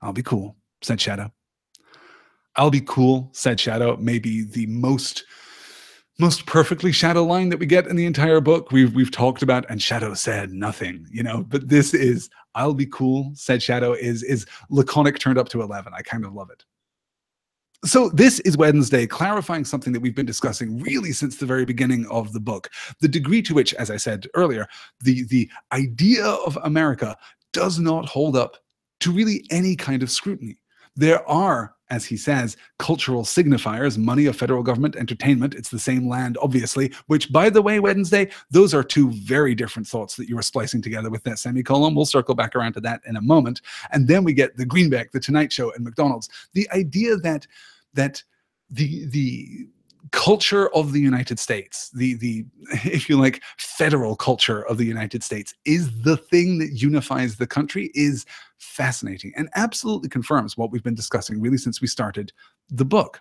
I'll be cool, said Shadow. I'll be cool, said Shadow. Maybe the most perfectly Shadow line that we get in the entire book. We've talked about, and Shadow said nothing, but this is, I'll be cool, said Shadow, is laconic turned up to 11. I kind of love it. So this is Wednesday clarifying something that we've been discussing really since the very beginning of the book. The degree to which, as I said earlier, the idea of America does not hold up to really any kind of scrutiny. There are, as he says, cultural signifiers, money, a federal government, entertainment. It's the same land, obviously, which, by the way, Wednesday, those are two very different thoughts that you are splicing together with that semicolon. We'll circle back around to that in a moment. And then we get the Greenback, the Tonight Show, and McDonald's. The idea that the culture of the United States, the if you like, federal culture of the United States is the thing that unifies the country is fascinating and absolutely confirms what we've been discussing really since we started the book.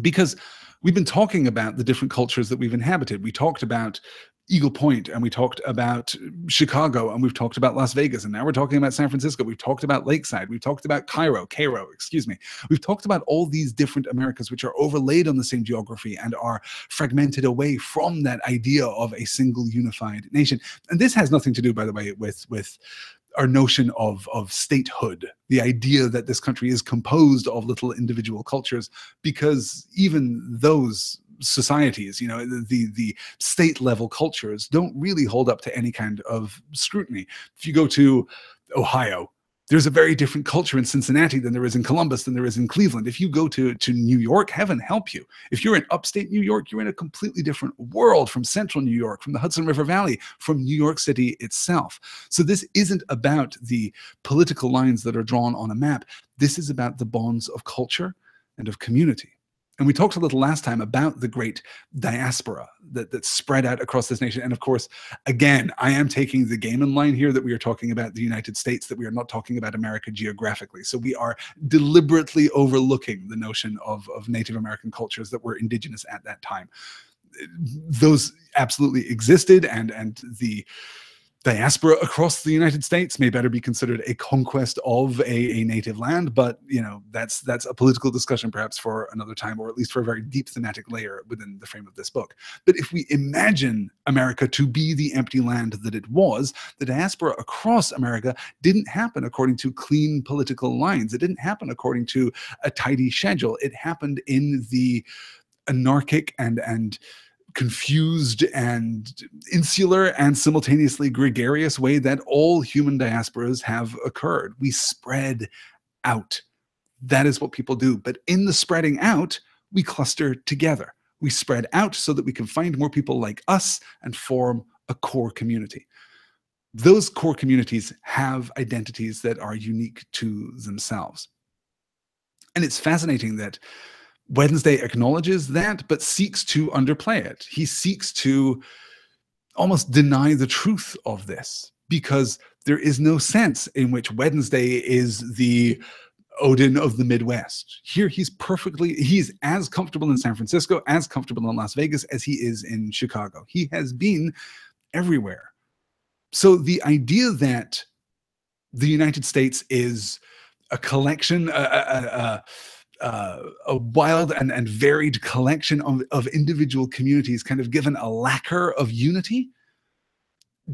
Because we've been talking about the different cultures that we've inhabited. We talked about Eagle Point, and we talked about Chicago, and we've talked about Las Vegas, and now we're talking about San Francisco. We've talked about Lakeside. We've talked about Cairo, excuse me. We've talked about all these different Americas which are overlaid on the same geography and are fragmented away from that idea of a single unified nation. And this has nothing to do, by the way, with our notion of statehood, the idea that this country is composed of little individual cultures, because even those societies, the state level cultures don't really hold up to any kind of scrutiny. If you go to Ohio, There's a very different culture in Cincinnati than there is in Columbus, than there is in Cleveland. If you go to New York, heaven help you. If you're in upstate New York, you're in a completely different world from central New York, from the Hudson River Valley, from New York City itself. So this isn't about the political lines that are drawn on a map. This is about the bonds of culture and of community. And we talked a little last time about the great diaspora that spread out across this nation. And of course, again, I am taking the Gaiman line here that we are talking about the United States, that we are not talking about America geographically. So we are deliberately overlooking the notion of Native American cultures that were indigenous at that time. Those absolutely existed, and the diaspora across the United States may better be considered a conquest of a native land, but that's a political discussion perhaps for another time, or at least for a very deep thematic layer within the frame of this book. But if we imagine America to be the empty land that it was, the diaspora across America didn't happen according to clean political lines. It didn't happen according to a tidy schedule. It happened in the anarchic and confused and insular and simultaneously gregarious way that all human diasporas have occurred. We spread out. That is what people do. But in the spreading out, we cluster together. We spread out so that we can find more people like us and form a core community. Those core communities have identities that are unique to themselves. And it's fascinating that Wednesday acknowledges that, but seeks to underplay it. He seeks to almost deny the truth of this, because there is no sense in which Wednesday is the Odin of the Midwest. Here he's as comfortable in San Francisco, as comfortable in Las Vegas as he is in Chicago. He has been everywhere. So the idea that the United States is a collection, a wild and varied collection of individual communities kind of given a lacquer of unity,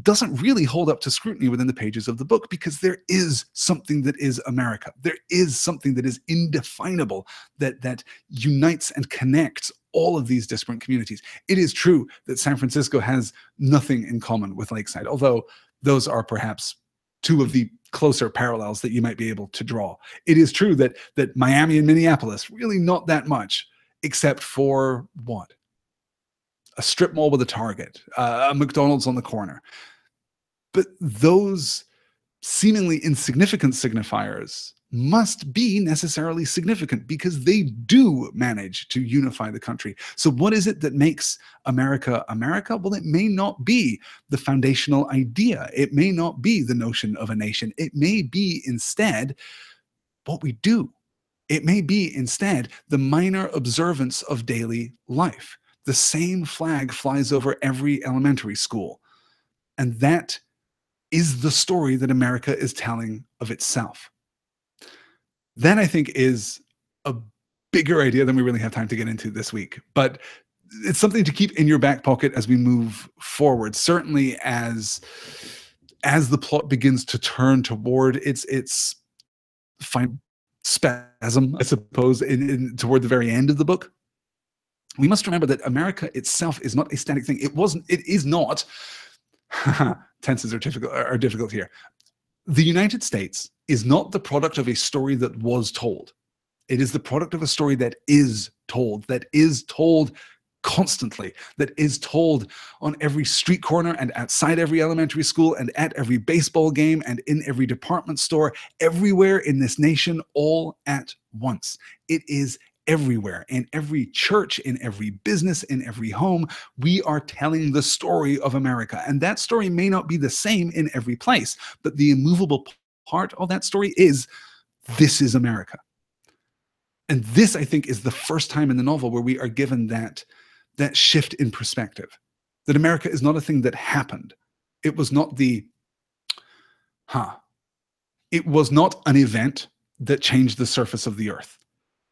doesn't really hold up to scrutiny within the pages of the book, because there is something that is America. There is something that is indefinable that unites and connects all of these disparate communities. It is true that San Francisco has nothing in common with Lakeside, although those are perhaps two of the closer parallels that you might be able to draw. It is true that Miami and Minneapolis, really not that much, except for what? A strip mall with a Target, a McDonald's on the corner. But those seemingly insignificant signifiers must be necessarily significant, because they do manage to unify the country. So what is it that makes America America? Well, it may not be the foundational idea. It may not be the notion of a nation. It may be instead what we do. It may be instead the minor observance of daily life. The same flag flies over every elementary school. And that is the story that America is telling of itself. That, I think, is a bigger idea than we really have time to get into this week. But it's something to keep in your back pocket as we move forward. Certainly as the plot begins to turn toward its final spasm, I suppose, toward the very end of the book. We must remember that America itself is not a static thing. It is not. Tenses are difficult here. The United States is not the product of a story that was told. It is the product of a story that is told constantly, that is told on every street corner and outside every elementary school and at every baseball game and in every department store, everywhere in this nation, all at once. It is everywhere, in every church, in every business, in every home. We are telling the story of America. And that story may not be the same in every place, but the immovable part of that story is, this is America. And this, I think, is the first time in the novel where we are given that shift in perspective, that America is not a thing that happened. It was not it was not an event that changed the surface of the earth.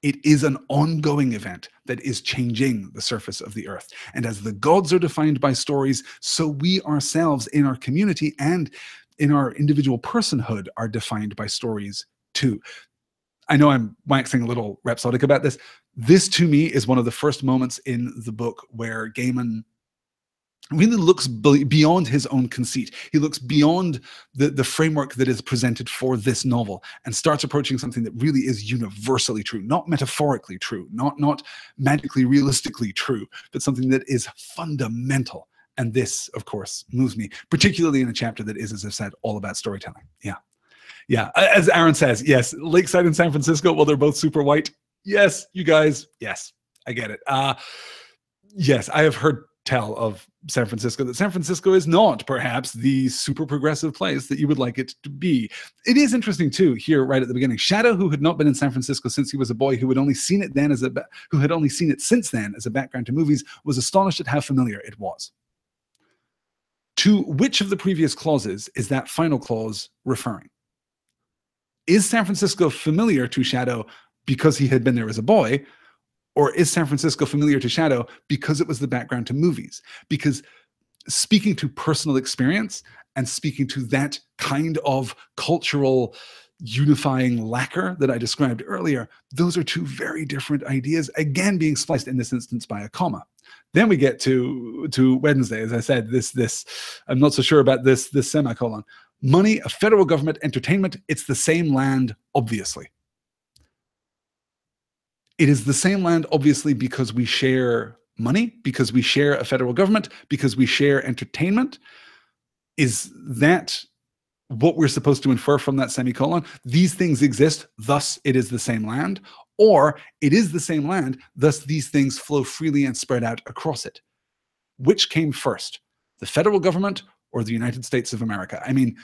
It is an ongoing event that is changing the surface of the earth. And as the gods are defined by stories, so we ourselves in our community and in our individual personhood are defined by stories too. I know I'm waxing a little rhapsodic about this. This, to me, is one of the first moments in the book where Gaiman really looks beyond his own conceit. He looks beyond the framework that is presented for this novel and starts approaching something that really is universally true, not metaphorically true, not magically realistically true, but something that is fundamental. And this, of course, moves me, particularly in a chapter that is, as I've said, all about storytelling. Yeah. Yeah. As Aaron says, yes, Lakeside and San Francisco, well, they're both super white. Yes, you guys. Yes, I get it. Yes, I have heard tell of San Francisco that San Francisco is not perhaps the super progressive place that you would like it to be. It is interesting too here right at the beginning. Shadow, who had not been in San Francisco since he was a boy, who had only seen it since then as a background to movies, was astonished at how familiar it was. To which of the previous clauses is that final clause referring? Is San Francisco familiar to Shadow because he had been there as a boy? Or is San Francisco familiar to Shadow because it was the background to movies? Because speaking to personal experience and speaking to that kind of cultural unifying lacquer that I described earlier, those are two very different ideas, again being spliced in this instance by a comma. Then we get to Wednesday. As I said, this I'm not so sure about this semicolon. Money, a federal government, entertainment, it's the same land, obviously. It is the same land, obviously, because we share money, because we share a federal government, because we share entertainment. Is that what we're supposed to infer from that semicolon? These things exist, thus it is the same land. Or it is the same land, thus these things flow freely and spread out across it. Which came first, the federal government or the United States of America? I mean,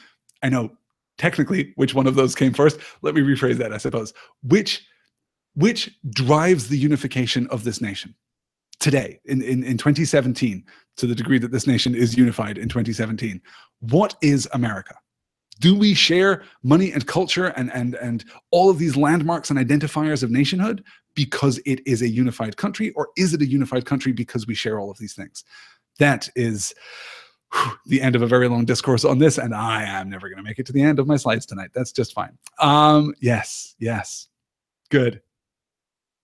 I know technically which one of those came first. Let me rephrase that, I suppose. Which drives the unification of this nation today in 2017, to the degree that this nation is unified in 2017? What is America? Do we share money and culture and all of these landmarks and identifiers of nationhood because it is a unified country, or is it a unified country because we share all of these things? That is the end of a very long discourse on this, and I am never going to make it to the end of my slides tonight. That's just fine. Yes. Good.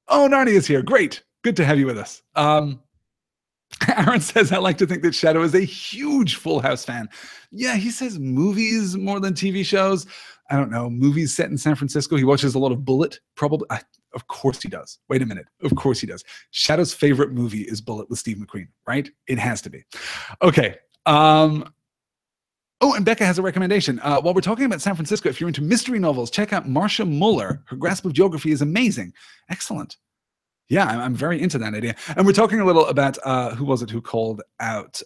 Oh, Narnia is here. Great. Good to have you with us. Aaron says, I like to think that Shadow is a huge Full House fan. Yeah, he says movies more than TV shows. I don't know. Movies set in San Francisco. He watches a lot of Bullitt, probably. Of course he does. Wait a minute. Of course he does. Shadow's favorite movie is Bullitt with Steve McQueen, right? It has to be. Okay. Oh, and Becca has a recommendation. While we're talking about San Francisco, if you're into mystery novels, check out Marcia Muller. Her grasp of geography is amazing. Excellent. Yeah, I'm very into that idea. And we're talking a little about, who was it who called out?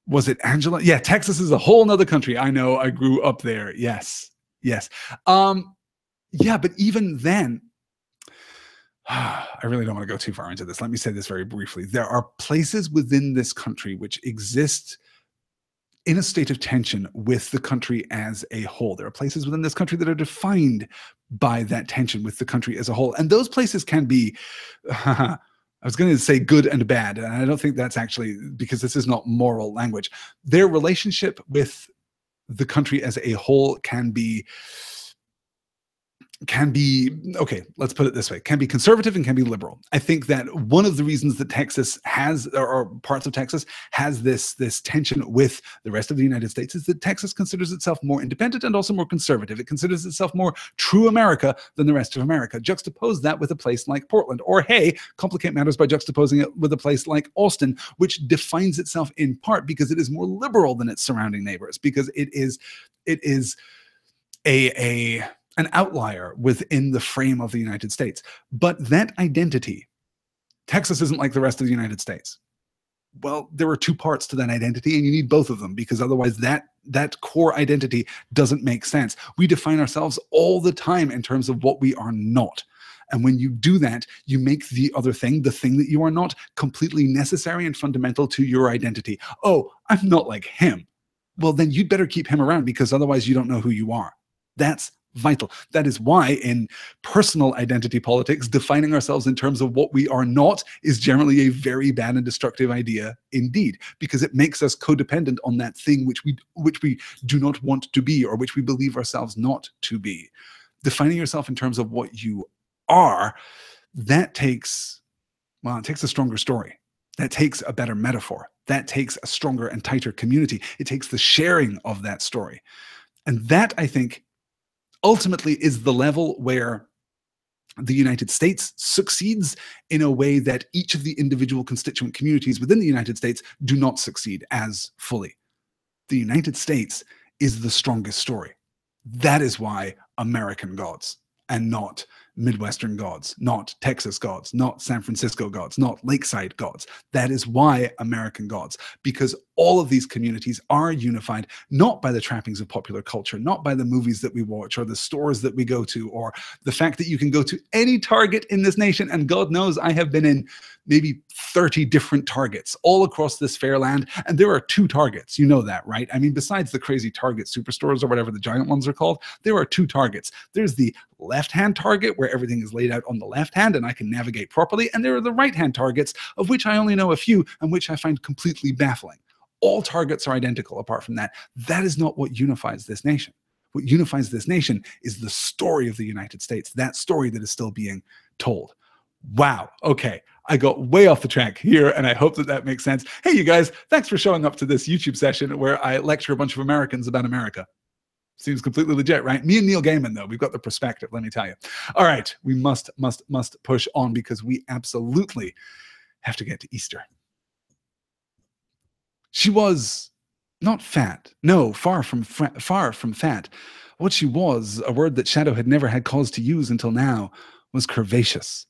Was it Angela? Yeah, Texas is a whole nother country. I know, I grew up there. Yes. Yeah, but even then, I really don't want to go too far into this. Let me say this very briefly. There are places within this country which exist in a state of tension with the country as a whole. There are places within this country that are defined by that tension with the country as a whole. And those places can be, I was going to say good and bad, and I don't think that's actually, because this is not moral language. Their relationship with the country as a whole can be, okay, let's put it this way, can be conservative and can be liberal. I think that one of the reasons that Texas has, or parts of Texas has this tension with the rest of the United States, is that Texas considers itself more independent and also more conservative. It considers itself more true America than the rest of America. Juxtapose that with a place like Portland, or hey, complicate matters by juxtaposing it with a place like Austin, which defines itself in part because it is more liberal than its surrounding neighbors, because it is an outlier within the frame of the United States. But that identity, Texas isn't like the rest of the United States. Well, there are two parts to that identity, and you need both of them, because otherwise that core identity doesn't make sense. We define ourselves all the time in terms of what we are not. And when you do that, you make the other thing, the thing that you are not, completely necessary and fundamental to your identity. Oh, I'm not like him. Well, then you'd better keep him around, because otherwise you don't know who you are. That's vital. That is why in personal identity politics, defining ourselves in terms of what we are not is generally a very bad and destructive idea indeed, because it makes us codependent on that thing which we do not want to be, or which we believe ourselves not to be. Defining yourself in terms of what you are, that takes, well, it takes a stronger story. That takes a better metaphor. That takes a stronger and tighter community. It takes the sharing of that story. And that, I think, ultimately is the level where the United States succeeds in a way that each of the individual constituent communities within the United States do not succeed as fully. The United States is the strongest story. That is why American Gods and not Midwestern Gods, not Texas Gods, not San Francisco Gods, not Lakeside Gods. That is why American Gods, because all of these communities are unified not by the trappings of popular culture, not by the movies that we watch or the stores that we go to, or the fact that you can go to any Target in this nation. And God knows I have been in maybe 30 different Targets all across this fair land. And there are 2 Targets. You know that, right? I mean, besides the crazy Target superstores or whatever the giant ones are called, there are 2 Targets. There's the left-hand Target where everything is laid out on the left hand and I can navigate properly. And there are the right-hand Targets, of which I only know a few and which I find completely baffling. All Targets are identical apart from that. That is not what unifies this nation. What unifies this nation is the story of the United States, that story that is still being told. Wow. Okay. I got way off the track here, and I hope that that makes sense. Hey, you guys, thanks for showing up to this YouTube session where I lecture a bunch of Americans about America. Seems completely legit, right? Me and Neil Gaiman, though, we've got the perspective, let me tell you. All right. We must push on because we absolutely have to get to Easter. She was not fat. No, far from fat. What she was, a word that Shadow had never had cause to use until now, was curvaceous.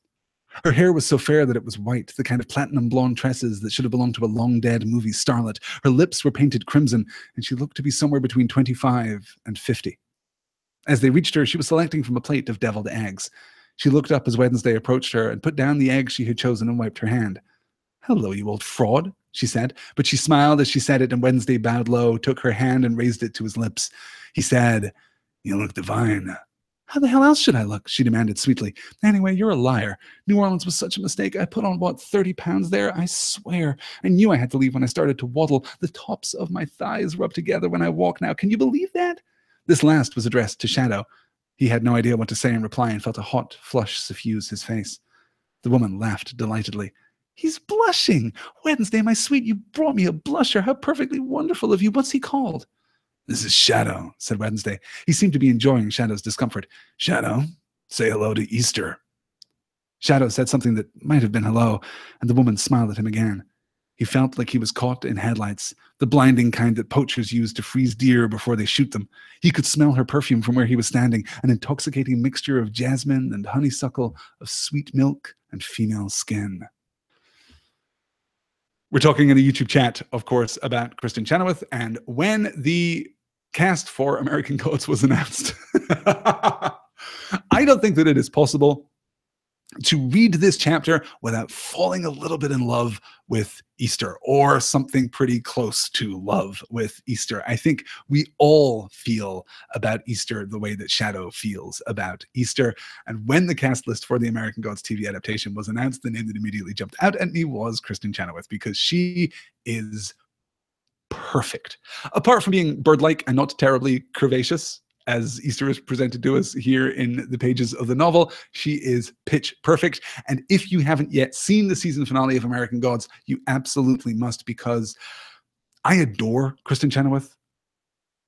Her hair was so fair that it was white, the kind of platinum blonde tresses that should have belonged to a long-dead movie starlet. Her lips were painted crimson, and she looked to be somewhere between 25 and 50. As they reached her, she was selecting from a plate of deviled eggs. She looked up as Wednesday approached her and put down the egg she had chosen and wiped her hand. "Hello, you old fraud," she said, but she smiled as she said it, and Wednesday bowed low, took her hand and raised it to his lips. He said, "You look divine." "How the hell else should I look?" she demanded sweetly. "Anyway, you're a liar. New Orleans was such a mistake. I put on, 30 pounds there? I swear. I knew I had to leave when I started to waddle. The tops of my thighs rub together when I walk now. Can you believe that?" This last was addressed to Shadow. He had no idea what to say in reply and felt a hot flush suffuse his face. The woman laughed delightedly. "He's blushing. Wednesday, my sweet, you brought me a blusher. How perfectly wonderful of you. What's he called?" "This is Shadow," said Wednesday. He seemed to be enjoying Shadow's discomfort. "Shadow, say hello to Easter." Shadow said something that might have been hello, and the woman smiled at him again. He felt like he was caught in headlights, the blinding kind that poachers use to freeze deer before they shoot them. He could smell her perfume from where he was standing, an intoxicating mixture of jasmine and honeysuckle, of sweet milk and female skin. We're talking in the YouTube chat, of course, about Kristin Chenoweth, and when the cast for American Gods was announced, I don't think that it is possible to read this chapter without falling a little bit in love with Easter, or something pretty close to love with Easter. I think we all feel about Easter the way that Shadow feels about Easter. And when the cast list for the American Gods TV adaptation was announced, the name that immediately jumped out at me was Kristin Chenoweth, because she is perfect. Apart from being bird-like and not terribly curvaceous, as Easter is presented to us here in the pages of the novel, she is pitch perfect. And if you haven't yet seen the season finale of American Gods, you absolutely must, because I adore Kristin Chenoweth.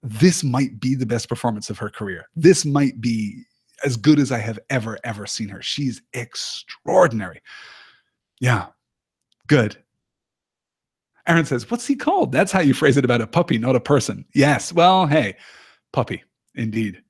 This might be the best performance of her career. This might be as good as I have ever seen her. She's extraordinary. Yeah, good. Aaron says, "What's he called?" That's how you phrase it about a puppy, not a person. Yes, well, hey, puppy. Indeed.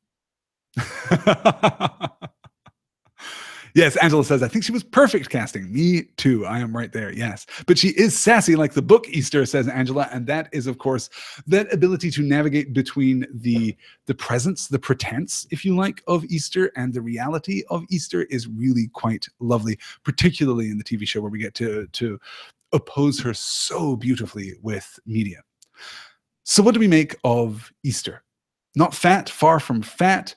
Yes, Angela says, "I think she was perfect casting." Me too. I am right there. Yes. But she is sassy like the book Easter, says Angela. And that is, of course, that ability to navigate between the presence, the pretense, if you like, of Easter and the reality of Easter is really quite lovely, particularly in the TV show where we get to oppose her so beautifully with media. So what do we make of Easter? Not fat, far from fat,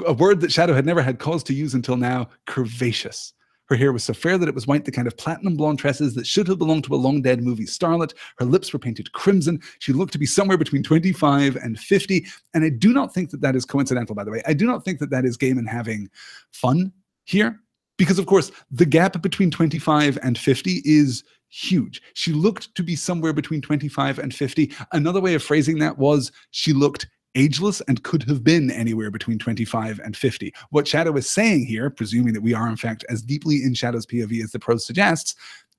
a word that Shadow had never had cause to use until now, curvaceous. Her hair was so fair that it was white, the kind of platinum blonde tresses that should have belonged to a long-dead movie starlet. Her lips were painted crimson. She looked to be somewhere between 25 and 50. And I do not think that that is coincidental, by the way. I do not think that that is Gaiman having fun here. Because, of course, the gap between 25 and 50 is huge. She looked to be somewhere between 25 and 50. Another way of phrasing that was she looked ageless and could have been anywhere between 25 and 50. What Shadow is saying here, presuming that we are in fact as deeply in Shadow's POV as the prose suggests,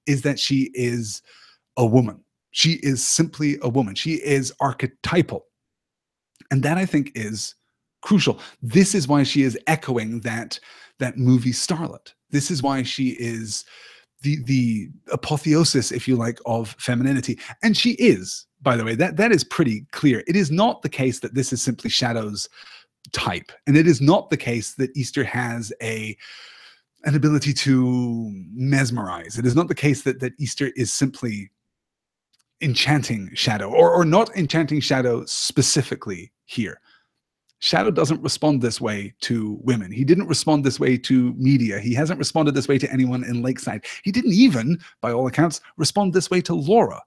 is that she is a woman. She is simply a woman. She is archetypal. And that, I think, is crucial. This is why she is echoing that movie Starlet. This is why she is the apotheosis, if you like, of femininity. And she is, by the way, that is pretty clear. It is not the case that this is simply Shadow's type. And it is not the case that Easter has an ability to mesmerize. It is not the case that Easter is simply enchanting Shadow, or not enchanting Shadow specifically here. Shadow doesn't respond this way to women. He didn't respond this way to media. He hasn't responded this way to anyone in Lakeside. He didn't even, by all accounts, respond this way to Laura.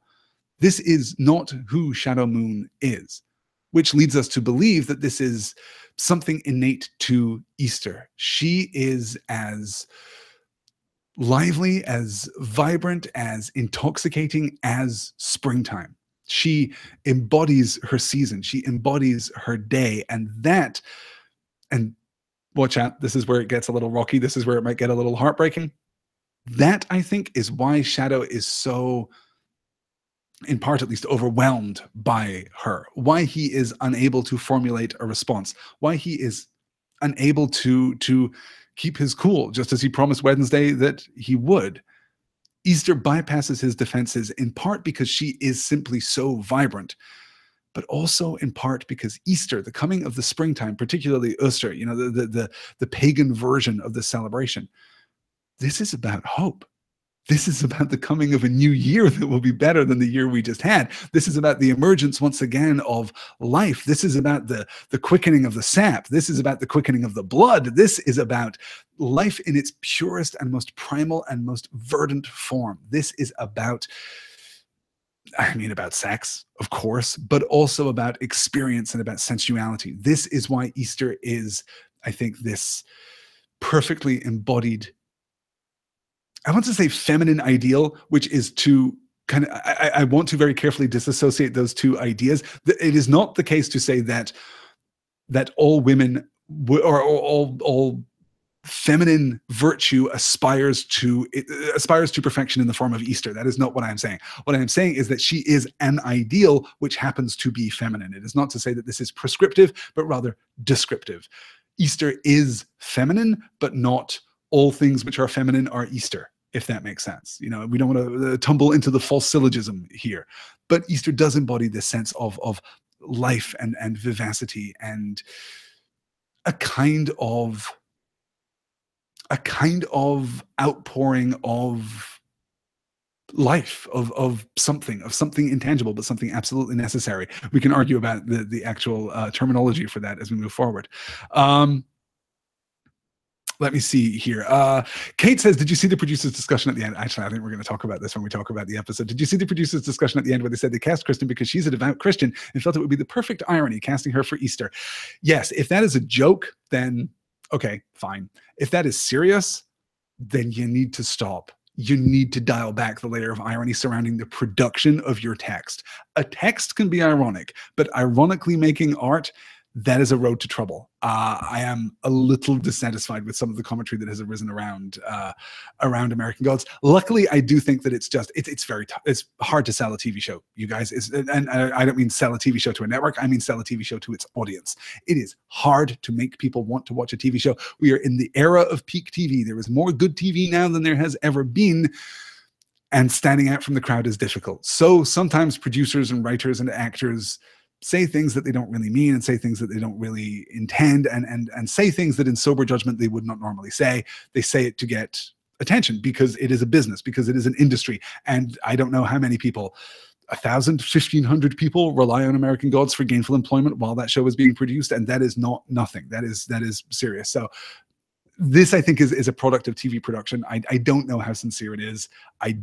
This is not who Shadow Moon is, which leads us to believe that this is something innate to Easter. She is as lively, as vibrant, as intoxicating as springtime. She embodies her season. She embodies her day. And watch out, this is where it gets a little rocky. This is where it might get a little heartbreaking. That, I think, is why Shadow is so, in part at least, overwhelmed by her. Why he is unable to formulate a response. Why he is unable to keep his cool, just as he promised Wednesday that he would. Easter bypasses his defenses in part because she is simply so vibrant, but also in part because Easter, the coming of the springtime, particularly Oster, you know, the pagan version of the celebration, this is about hope. This is about the coming of a new year that will be better than the year we just had. This is about the emergence once again of life. This is about the quickening of the sap. This is about the quickening of the blood. This is about life in its purest and most primal and most verdant form. This is about, about sex, of course, but also about experience and about sensuality. This is why Easter is, I think, this perfectly embodied, I want to say feminine ideal, which is to kind of, I want to very carefully disassociate those two ideas. It is not the case to say that all women or all feminine virtue aspires to perfection in the form of Easter. That is not what I'm saying. What I'm saying is that she is an ideal which happens to be feminine. It is not to say that this is prescriptive, but rather descriptive. Easter is feminine, but not all things which are feminine are Easter, if that makes sense. You know, we don't want to tumble into the false syllogism here, but Easter does embody this sense of life and vivacity and a kind of outpouring of life, of something intangible, but something absolutely necessary. We can argue about the actual terminology for that as we move forward. Let me see here. Kate says, did you see the producers' discussion at the end? Actually, I think we're going to talk about this when we talk about the episode. Did you see the producers' discussion at the end where they said they cast Kristen because she's a devout Christian and felt it would be the perfect irony casting her for Easter? Yes, if that is a joke, then okay, fine. If that is serious, then you need to stop. You need to dial back the layer of irony surrounding the production of your text. A text can be ironic, but ironically making art, that is a road to trouble. I am a little dissatisfied with some of the commentary that has arisen around American Gods. Luckily, I do think that it's very tough. It's hard to sell a TV show, you guys. And I don't mean sell a TV show to a network. I mean sell a TV show to its audience. It is hard to make people want to watch a TV show. We are in the era of peak TV. There is more good TV now than there has ever been. And standing out from the crowd is difficult. So sometimes producers and writers and actors say things that they don't really mean and say things that they don't really intend and say things that in sober judgment they would not normally say. They say it to get attention because it is a business, because it is an industry. And I don't know how many people, 1,000, 1,500 people rely on American Gods for gainful employment while that show is being produced. And that is not nothing. That is serious. So this, I think, is a product of TV production. I don't know how sincere it is. I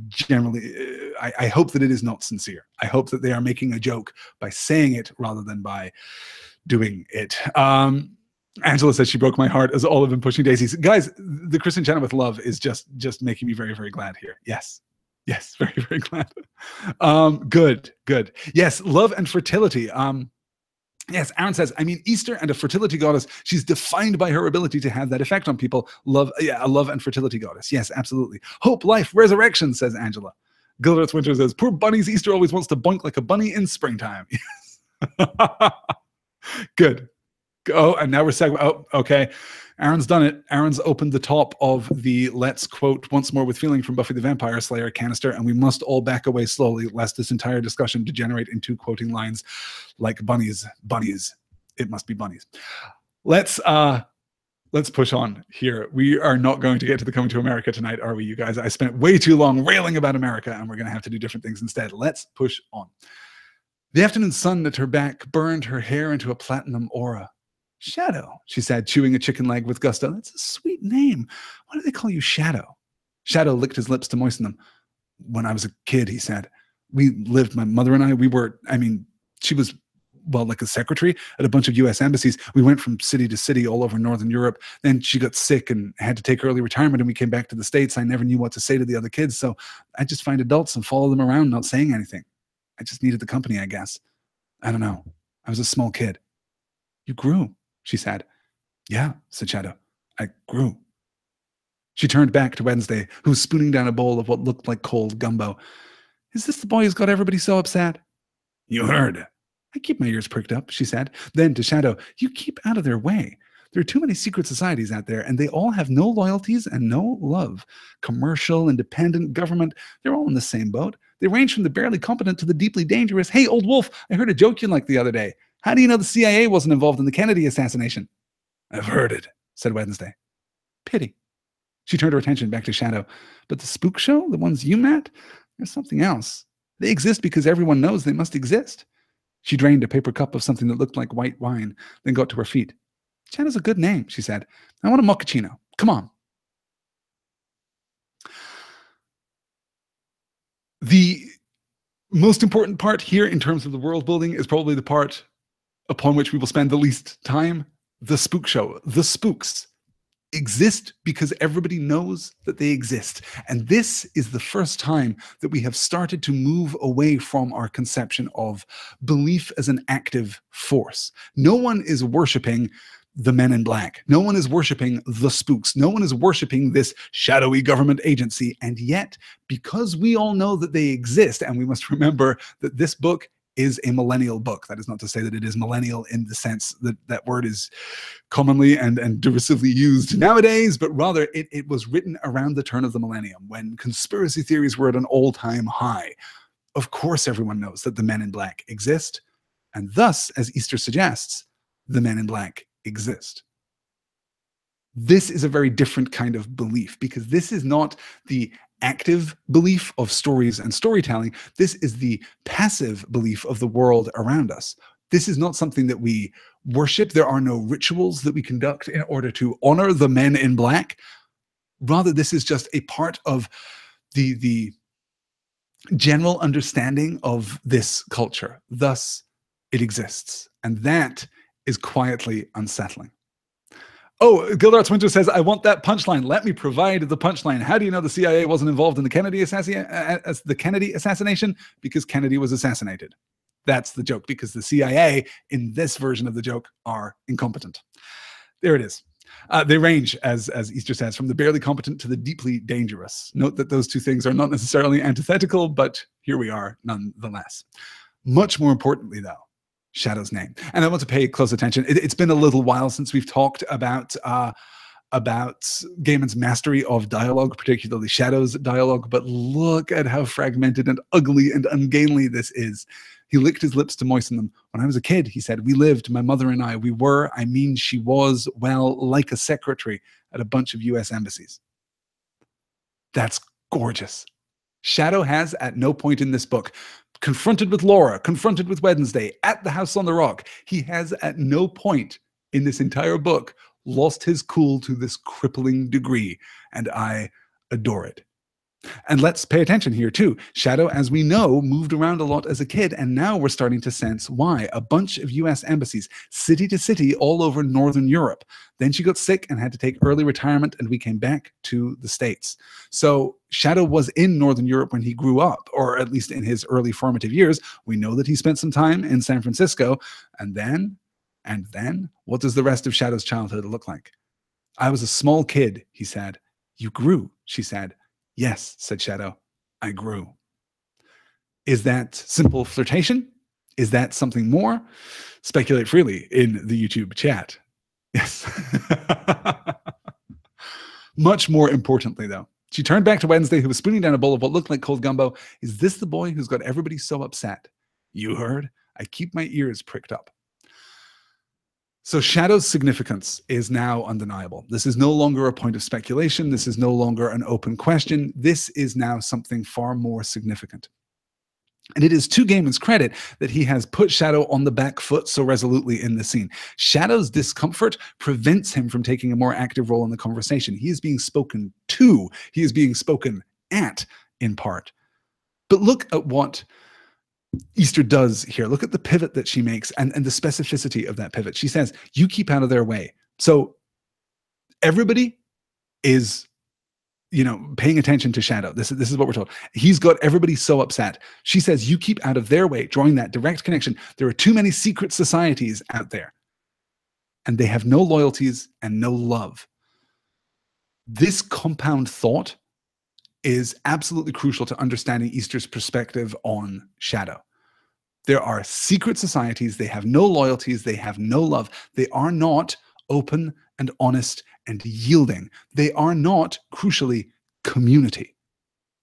hope that it is not sincere. I hope that they are making a joke by saying it rather than by doing it. Angela says she broke my heart as Olive in Pushing Daisies. Guys, the Kristen Chenoweth love is just making me very, very glad here. Yes. Yes, very, very glad. Good, good. Yes, love and fertility. Yes, Aaron says, I mean, Easter and a fertility goddess. She's defined by her ability to have that effect on people. Love, yeah, a love and fertility goddess. Yes, absolutely. Hope, life, resurrection, says Angela. Gilbert Winter says, poor Bunny's Easter always wants to boink like a bunny in springtime. Good. Oh, and now we're segueing. Oh, okay. Aaron's done it. Aaron's opened the top of the let's quote once more with feeling from Buffy the Vampire Slayer canister, and we must all back away slowly lest this entire discussion degenerate into quoting lines like bunnies. It must be bunnies. Let's push on here. We are not going to get to the Coming to America tonight, are we, you guys? I spent way too long railing about America, and we're going to have to do different things instead. Let's push on. The afternoon sun at her back burned her hair into a platinum aura. Shadow, she said, chewing a chicken leg with gusto. That's a sweet name. Why do they call you Shadow? Shadow licked his lips to moisten them. When I was a kid, he said, we lived, my mother and I, she was, well, like a secretary at a bunch of US embassies. We went from city to city all over Northern Europe. Then she got sick and had to take early retirement, and we came back to the States. I never knew what to say to the other kids, so I just find adults and follow them around, not saying anything. I just needed the company, I guess. I don't know. I was a small kid. You grew, she said. Yeah, said Shadow. I grew. She turned back to Wednesday, who was spooning down a bowl of what looked like cold gumbo. Is this the boy who's got everybody so upset? You heard. I keep my ears pricked up, she said. Then to Shadow, you keep out of their way. There are too many secret societies out there, and they all have no loyalties and no love. Commercial, independent, government, they're all in the same boat. They range from the barely competent to the deeply dangerous. Hey, old wolf, I heard a joke you liked the other day. How do you know the CIA wasn't involved in the Kennedy assassination? I've heard it, said Wednesday. Pity. She turned her attention back to Shadow. But the spook show, the ones you met, there's something else. They exist because everyone knows they must exist. She drained a paper cup of something that looked like white wine, then got to her feet. Shadow's a good name, she said. I want a mochaccino. Come on. The most important part here in terms of the world building is probably the part upon which we will spend the least time. The spook show. The spooks exist because everybody knows that they exist. And this is the first time that we have started to move away from our conception of belief as an active force. No one is worshiping the men in black. No one is worshiping the spooks. No one is worshiping this shadowy government agency. And yet, because we all know that they exist, and we must remember that this book is a millennial book. That is not to say that it is millennial in the sense that that word is commonly and derisively used nowadays, but rather it was written around the turn of the millennium when conspiracy theories were at an all-time high. Of course, everyone knows that the men in black exist, and thus, as Easter suggests, the men in black exist. This is a very different kind of belief, because this is not the active belief of stories and storytelling. This is the passive belief of the world around us. This is not something that we worship. There are no rituals that we conduct in order to honor the men in black. Rather, this is just a part of the general understanding of this culture. Thus, it exists. And that is quietly unsettling. Oh, Gildarts Winter says, I want that punchline. Let me provide the punchline. How do you know the CIA wasn't involved in the Kennedy assassination? Because Kennedy was assassinated. That's the joke, because the CIA in this version of the joke are incompetent. There it is. They range, as Easter says, from the barely competent to the deeply dangerous. Note that those two things are not necessarily antithetical, but here we are nonetheless. Much more importantly, though, Shadow's name. And I want to pay close attention. It's been a little while since we've talked about Gaiman's mastery of dialogue, particularly Shadow's dialogue, but look at how fragmented and ugly and ungainly this is. He licked his lips to moisten them. When I was a kid, he said, we lived, my mother and I, we were, I mean, she was, well, like a secretary at a bunch of US embassies. That's gorgeous. Shadow has, at no point in this book, confronted with Laura, confronted with Wednesday, at the house on the rock, he has at no point in this entire book lost his cool to this crippling degree, and I adore it. And let's pay attention here too. Shadow, as we know, moved around a lot as a kid, and now we're starting to sense why. A bunch of US embassies, city to city, all over Northern Europe. Then she got sick and had to take early retirement, and we came back to the States. So Shadow was in Northern Europe when he grew up, or at least in his early formative years. We know that he spent some time in San Francisco. And then, what does the rest of Shadow's childhood look like? I was a small kid, he said. You grew, she said. Yes, said Shadow, I grew. Is that simple flirtation? Is that something more? Speculate freely in the YouTube chat. Yes. Much more importantly, though, she turned back to Wednesday, who was spooning down a bowl of what looked like cold gumbo. Is this the boy who's got everybody so upset? You heard? I keep my ears pricked up. So Shadow's significance is now undeniable. This is no longer a point of speculation. This is no longer an open question. This is now something far more significant. And it is to Gaiman's credit that he has put Shadow on the back foot so resolutely in the scene. Shadow's discomfort prevents him from taking a more active role in the conversation. He is being spoken to. He is being spoken at, in part. But look at what Easter does here. Look at the pivot that she makes and the specificity of that pivot. She says, you keep out of their way. So everybody is, paying attention to Shadow. This is what we're told. He's got everybody so upset. She says, you keep out of their way, drawing that direct connection. There are too many secret societies out there, and they have no loyalties and no love. This compound thought is absolutely crucial to understanding Easter's perspective on Shadow. There are secret societies. They have no loyalties. They have no love. They are not open and honest and yielding. They are not, crucially, community.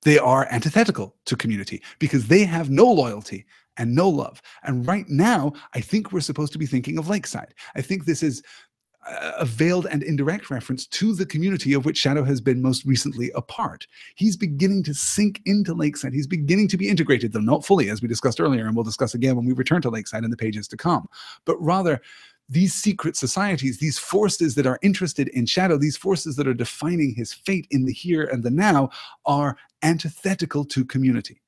They are antithetical to community because they have no loyalty and no love. And right now, I think we're supposed to be thinking of Lakeside. I think this is a veiled and indirect reference to the community of which Shadow has been most recently a part. He's beginning to sink into Lakeside. He's beginning to be integrated, though not fully, as we discussed earlier, and we'll discuss again when we return to Lakeside in the pages to come. But rather, these secret societies, these forces that are interested in Shadow, these forces that are defining his fate in the here and the now, are antithetical to community.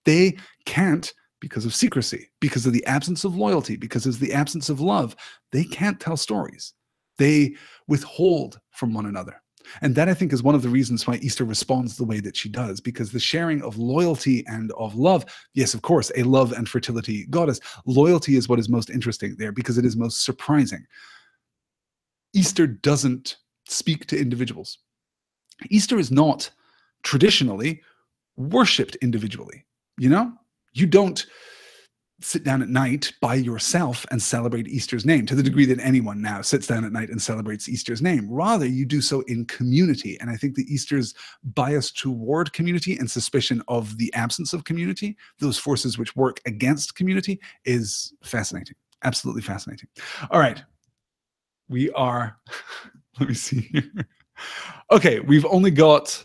They can't, because of secrecy, because of the absence of loyalty, because of the absence of love, they can't tell stories. They withhold from one another. And that, I think, is one of the reasons why Easter responds the way that she does, because the sharing of loyalty and of love, yes, of course, a love and fertility goddess, loyalty is what is most interesting there because it is most surprising. Easter doesn't speak to individuals. Easter is not traditionally worshipped individually. You don't sit down at night by yourself and celebrate Easter's name to the degree that anyone now sits down at night and celebrates Easter's name. Rather, you do so in community. And I think that Easter's bias toward community and suspicion of the absence of community, those forces which work against community, is fascinating. Absolutely fascinating. All right. We are, let me see here. Okay, we've only got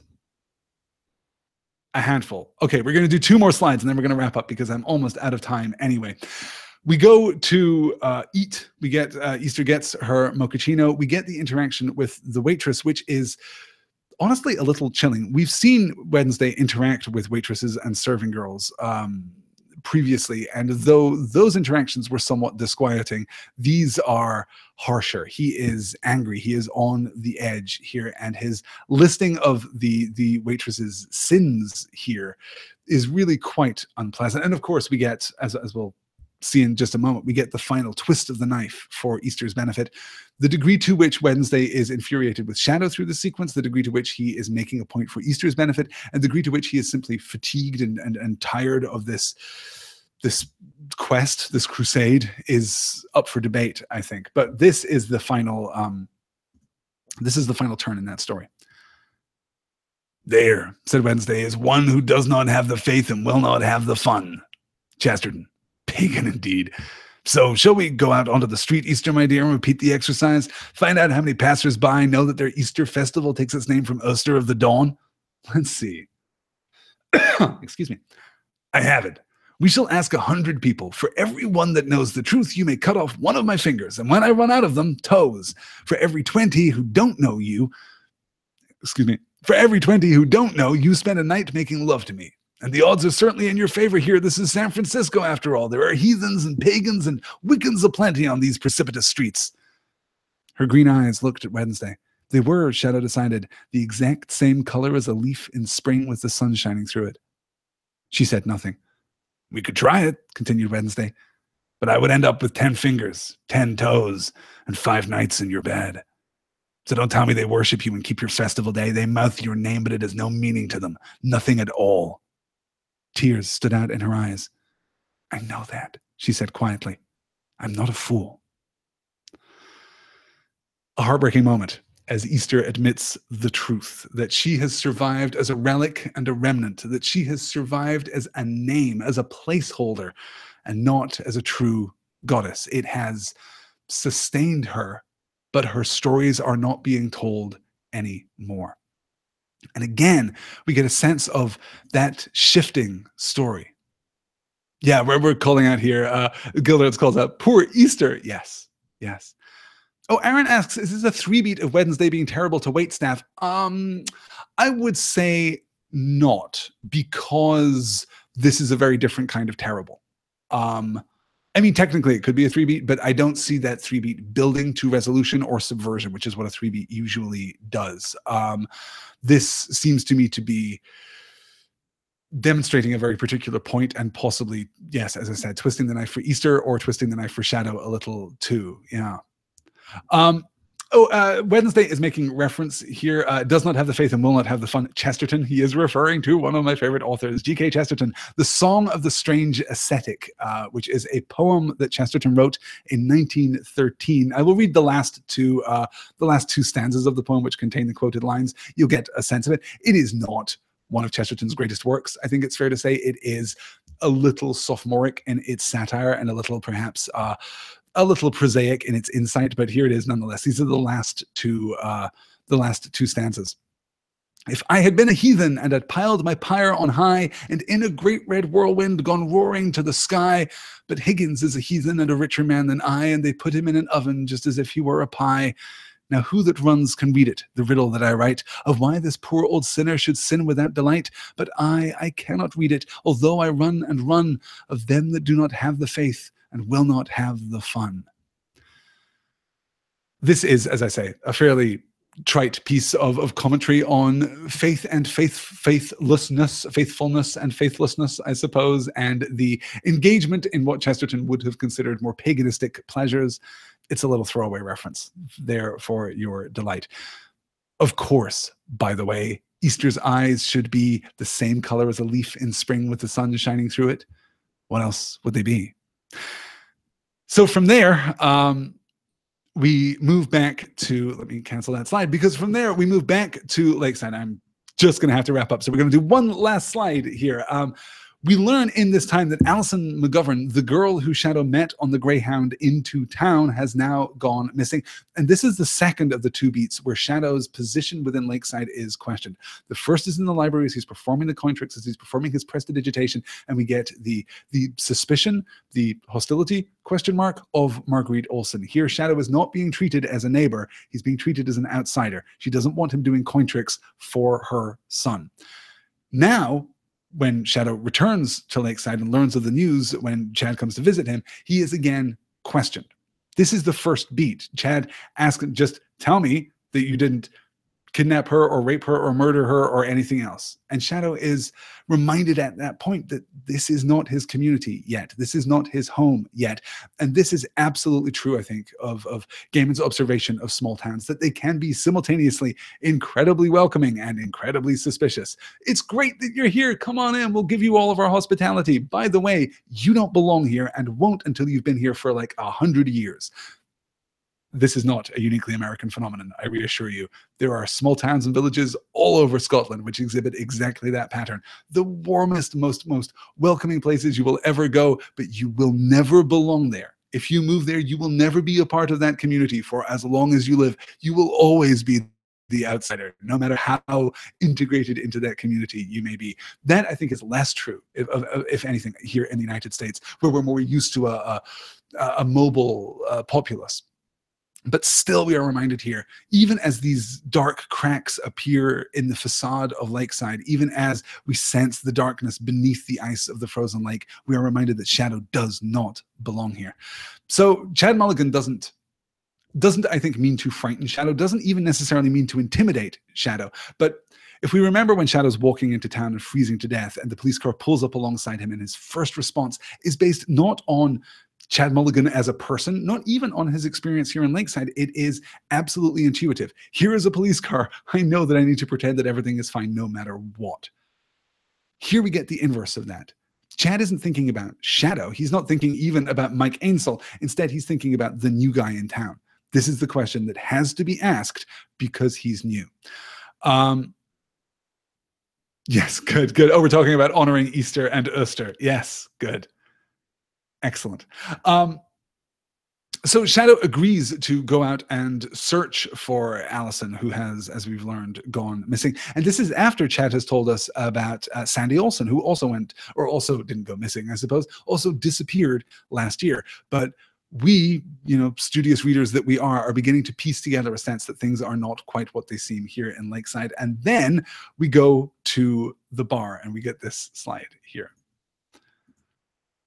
a handful. Okay, we're going to do 2 more slides and then we're going to wrap up because I'm almost out of time anyway. We go to eat. We get Easter gets her mochaccino. We get the interaction with the waitress, which is honestly a little chilling. We've seen Wednesday interact with waitresses and serving girls previously, and though those interactions were somewhat disquieting, these are harsher. He is angry. He is on the edge here, and his listing of the waitress's sins here is really quite unpleasant. And of course, we get, as we'll see in just a moment, we get the final twist of the knife for Easter's benefit. The degree to which Wednesday is infuriated with Shadow through the sequence, the degree to which he is making a point for Easter's benefit, and the degree to which he is simply fatigued and tired of this quest, this crusade, is up for debate, I think. But this is the final turn in that story. There, said Wednesday, is one who does not have the faith and will not have the fun. Chasterton, pagan indeed. So shall we go out onto the street, Easter, my dear, and repeat the exercise? Find out how many passers-by know that their Easter festival takes its name from Oster of the Dawn? Let's see. Excuse me. I have it. We shall ask 100 people. For every one that knows the truth, you may cut off one of my fingers, and when I run out of them, toes. For every 20 who don't know you, excuse me, For every 20 who don't know, you spend a night making love to me. And the odds are certainly in your favor here. This is San Francisco, after all. There are heathens and pagans and Wiccans aplenty on these precipitous streets. Her green eyes looked at Wednesday. They were, Shadow decided, the exact same color as a leaf in spring with the sun shining through it. She said nothing. We could try it, continued Wednesday, but I would end up with 10 fingers, 10 toes, and 5 nights in your bed. So don't tell me they worship you and keep your festival day. They mouth your name, but it has no meaning to them. Nothing at all. Tears stood out in her eyes. I know that, she said quietly. I'm not a fool. A heartbreaking moment as Easter admits the truth, that she has survived as a relic and a remnant, that she has survived as a name, as a placeholder, and not as a true goddess. It has sustained her, but her stories are not being told anymore. And again, we get a sense of that shifting story. Yeah, we're calling out here. Gildarts calls out, poor Easter. Yes, yes. Oh, Aaron asks, is this a 3-beat of Wednesday being terrible to waitstaff? I would say not, because this is a very different kind of terrible. I mean, technically it could be a 3-beat, but I don't see that 3-beat building to resolution or subversion, which is what a 3-beat usually does. This seems to me to be demonstrating a very particular point and possibly, yes, as I said, twisting the knife for Easter or twisting the knife for Shadow a little too. Yeah. Wednesday is making reference here. Does not have the faith and will not have the fun. Chesterton, he is referring to one of my favorite authors, G.K. Chesterton, The Song of the Strange Ascetic, which is a poem that Chesterton wrote in 1913. I will read the last two stanzas of the poem, which contain the quoted lines. You'll get a sense of it. It is not one of Chesterton's greatest works. I think it's fair to say it is a little sophomoric in its satire and a little perhaps a little prosaic in its insight, but here it is nonetheless. These are the last two stanzas. If I had been a heathen and had piled my pyre on high, and in a great red whirlwind gone roaring to the sky, but Higgins is a heathen and a richer man than I, and they put him in an oven just as if he were a pie. Now who that runs can read it, the riddle that I write, of why this poor old sinner should sin without delight. But I cannot read it, although I run and run, of them that do not have the faith and will not have the fun. This is, as I say, a fairly trite piece of commentary on faith and faithlessness, faithfulness and faithlessness, I suppose, and the engagement in what Chesterton would have considered more paganistic pleasures. It's a little throwaway reference there for your delight. Of course, by the way, Easter's eyes should be the same color as a leaf in spring with the sun shining through it. What else would they be? So from there, we move back to, let me cancel that slide, because from there we move back to Lakeside. I'm just going to have to wrap up. So we're going to do one last slide here. We learn in this time that Alison McGovern, the girl who Shadow met on the Greyhound into town, has now gone missing. And this is the second of the 2 beats where Shadow's position within Lakeside is questioned. The first is in the library as he's performing the coin tricks, as he's performing his prestidigitation, and we get the suspicion, the hostility, question mark, of Marguerite Olsen. Here, Shadow is not being treated as a neighbor. He's being treated as an outsider. She doesn't want him doing coin tricks for her son. Now, when Shadow returns to Lakeside and learns of the news when Chad comes to visit him, he is again questioned. This is the first beat. Chad asks him, just tell me that you didn't kidnap her or rape her or murder her or anything else. And Shadow is reminded at that point that this is not his community yet. This is not his home yet. And this is absolutely true, I think, of Gaiman's observation of small towns, that they can be simultaneously incredibly welcoming and incredibly suspicious. It's great that you're here. Come on in. We'll give you all of our hospitality. By the way, you don't belong here and won't until you've been here for like 100 years. This is not a uniquely American phenomenon, I reassure you. There are small towns and villages all over Scotland which exhibit exactly that pattern. The warmest, most welcoming places you will ever go, but you will never belong there. If you move there, you will never be a part of that community for as long as you live. You will always be the outsider, no matter how integrated into that community you may be. That, I think, is less true, if anything, here in the United States, where we're more used to a mobile populace. But still, we are reminded here, even as these dark cracks appear in the facade of Lakeside, even as we sense the darkness beneath the ice of the frozen lake, we are reminded that Shadow does not belong here. So Chad Mulligan doesn't, I think, mean to frighten Shadow, doesn't even necessarily mean to intimidate Shadow. But if we remember when Shadow's walking into town and freezing to death, and the police car pulls up alongside him, and his first response is based not on Chad Mulligan as a person, not even on his experience here in Lakeside. It is absolutely intuitive. Here is a police car. I know that I need to pretend that everything is fine no matter what. Here we get the inverse of that. Chad isn't thinking about Shadow. He's not thinking even about Mike Ainsel. Instead, he's thinking about the new guy in town. This is the question that has to be asked because he's new. Yes, good, good. Oh, we're talking about honoring Easter and Easter. Yes, good. Excellent. So Shadow agrees to go out and search for Allison, who has, as we've learned, gone missing. And this is after Chad has told us about Sandy Olson, who also went, or also didn't go missing, I suppose, also disappeared last year. But we, studious readers that we are beginning to piece together a sense that things are not quite what they seem here in Lakeside. And then we go to the bar and we get this slide here.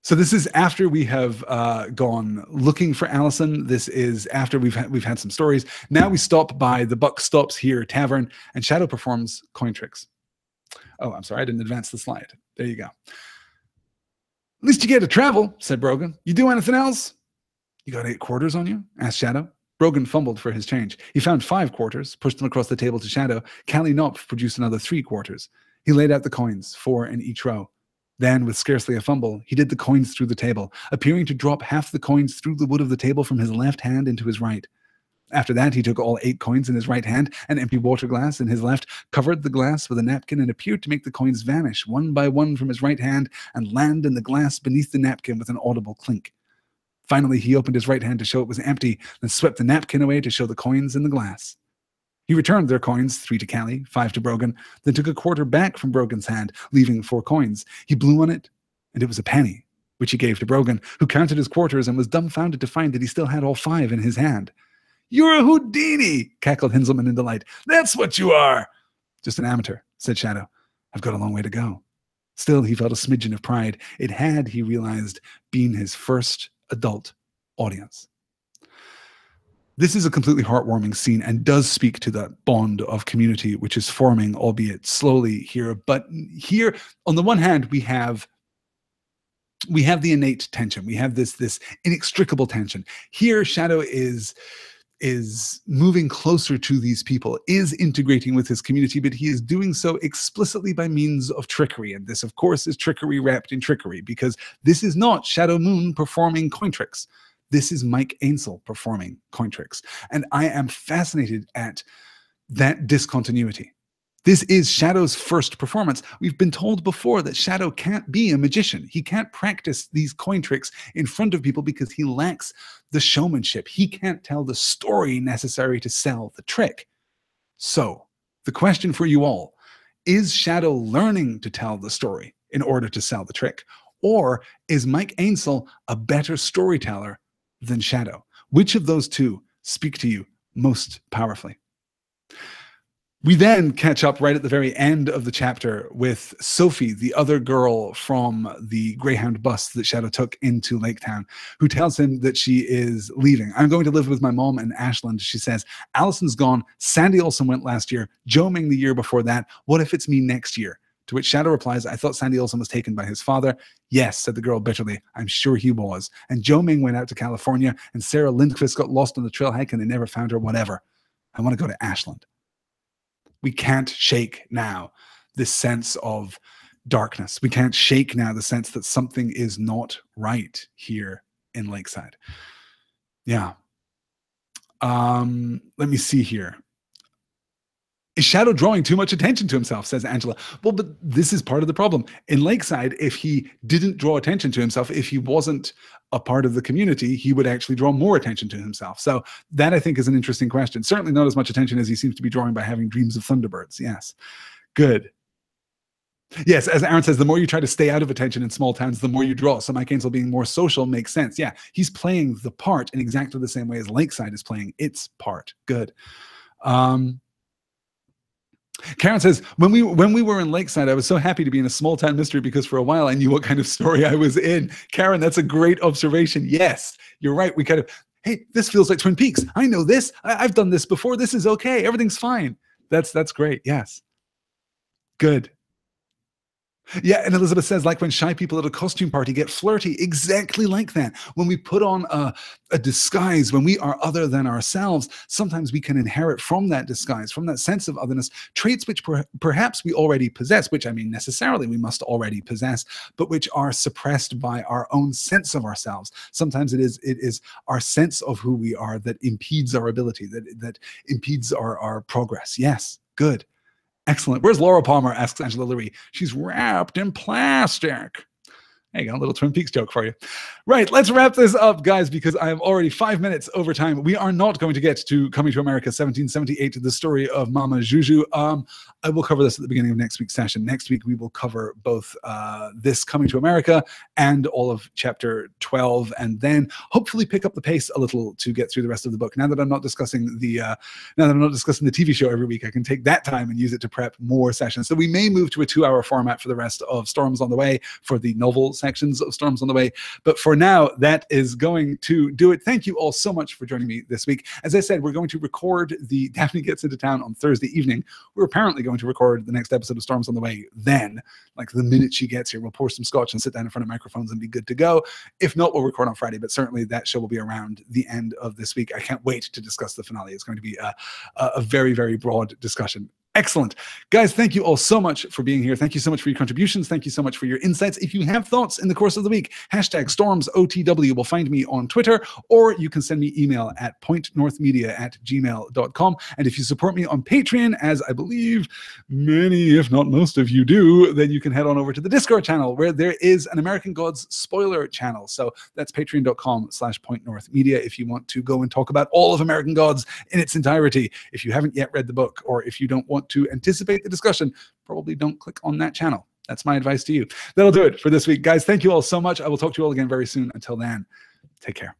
So this is after we have gone looking for Allison. This is after we've had some stories. Now we stop by the Buck Stops Here Tavern, and Shadow performs coin tricks. Oh, I'm sorry, I didn't advance the slide. There you go. At least you get to travel, said Brogan. You do anything else? You got 8 quarters on you? Asked Shadow. Brogan fumbled for his change. He found 5 quarters, pushed them across the table to Shadow. Callie Knopf produced another 3 quarters. He laid out the coins, 4 in each row. Then, with scarcely a fumble, he did the coins through the table, appearing to drop half the coins through the wood of the table from his left hand into his right. After that, he took all 8 coins in his right hand, an empty water glass in his left, covered the glass with a napkin, and appeared to make the coins vanish one by one from his right hand and land in the glass beneath the napkin with an audible clink. Finally, he opened his right hand to show it was empty, then swept the napkin away to show the coins in the glass. He returned their coins, 3 to Callie, 5 to Brogan, then took a quarter back from Brogan's hand, leaving 4 coins. He blew on it, and it was a penny, which he gave to Brogan, who counted his quarters and was dumbfounded to find that he still had all 5 in his hand. "You're a Houdini!" cackled Hinzelman in delight. "That's what you are!" "Just an amateur," said Shadow. "I've got a long way to go." Still, he felt a smidgen of pride. It had, he realized, been his first adult audience. This is a completely heartwarming scene and does speak to that bond of community which is forming, albeit slowly here. But here, on the one hand, we have the innate tension. We have this inextricable tension. Here, Shadow is moving closer to these people, is integrating with his community, but he is doing so explicitly by means of trickery. And this, of course, is trickery wrapped in trickery, because this is not Shadow Moon performing coin tricks. This is Mike Ainsel performing coin tricks. And I am fascinated at that discontinuity. This is Shadow's first performance. We've been told before that Shadow can't be a magician. He can't practice these coin tricks in front of people because he lacks the showmanship. He can't tell the story necessary to sell the trick. So, the question for you all, is Shadow learning to tell the story in order to sell the trick? Or is Mike Ainsel a better storyteller than Shadow? Which of those two speak to you most powerfully? We then catch up right at the very end of the chapter with Sophie, the other girl from the Greyhound bus that Shadow took into Laketown, who tells him that she is leaving. "I'm going to live with my mom in Ashland," she says. "Allison's gone. Sandy Olson went last year. Joe Ming the year before that. What if it's me next year?" To which Shadow replies, "I thought Sandy Olson was taken by his father." "Yes," said the girl bitterly. "I'm sure he was. And Joe Ming went out to California, and Sarah Lindquist got lost on the trail hike, and they never found her. Whatever. I want to go to Ashland." We can't shake now this sense of darkness. We can't shake now the sense that something is not right here in Lakeside. Yeah. Let me see here. "Is Shadow drawing too much attention to himself?" says Angela. Well, but this is part of the problem. In Lakeside, if he didn't draw attention to himself, if he wasn't a part of the community, he would actually draw more attention to himself. So that, I think, is an interesting question. Certainly not as much attention as he seems to be drawing by having dreams of Thunderbirds. Yes. Good. Yes, as Aaron says, the more you try to stay out of attention in small towns, the more you draw. So Mike Ainsel being more social makes sense. Yeah, he's playing the part in exactly the same way as Lakeside is playing its part. Good. Karen says, when we were in Lakeside, I was so happy to be in a small town mystery because for a while I knew what kind of story I was in. Karen, that's a great observation. Yes, you're right. We kind of, hey, this feels like Twin Peaks. I know this. I've done this before. This is okay. Everything's fine. That's great. Yes. Good. Yeah, and Elizabeth says, like when shy people at a costume party get flirty, exactly like that. When we put on a disguise, when we are other than ourselves, sometimes we can inherit from that disguise, from that sense of otherness, traits which perhaps we already possess, which I mean necessarily we must already possess, but which are suppressed by our own sense of ourselves. Sometimes it is our sense of who we are that impedes our ability, that impedes our progress. Yes, good. Excellent. Where's Laura Palmer? Asks Angela Louis. She's wrapped in plastic. There you go, a little Twin Peaks joke for you. Right, let's wrap this up, guys, because I am already 5 minutes over time. We are not going to get to Coming to America 1778, the story of Mama Juju. I will cover this at the beginning of next week's session. Next week, we will cover both this Coming to America and all of chapter 12, and then hopefully pick up the pace a little to get through the rest of the book. Now that I'm not discussing the TV show every week, I can take that time and use it to prep more sessions. So we may move to a 2-hour format for the rest of Storms on the Way for the novel sections of Storms on the Way. But for now, that is going to do it. Thank you all so much for joining me this week. As I said, we're going to record the Daphne Gets Into Town on Thursday evening. We're apparently going to record the next episode of Storms on the Way then, like the minute she gets here. We'll pour some scotch and sit down in front of microphones and be good to go. If not, we'll record on Friday, but certainly that show will be around the end of this week. I can't wait to discuss the finale. It's going to be a very, very broad discussion. Excellent. Guys, thank you all so much for being here. Thank you so much for your contributions. Thank you so much for your insights. If you have thoughts in the course of the week, #StormsOTW will find me on Twitter, or you can send me email at pointnorthmedia@gmail.com. And if you support me on Patreon, as I believe many, if not most of you do, then you can head on over to the Discord channel where there is an American Gods spoiler channel. So that's patreon.com/pointnorthmedia if you want to go and talk about all of American Gods in its entirety. If you haven't yet read the book, or if you don't want to anticipate the discussion, probably don't click on that channel. That's my advice to you. That'll do it for this week. Guys, thank you all so much. I will talk to you all again very soon. Until then, take care.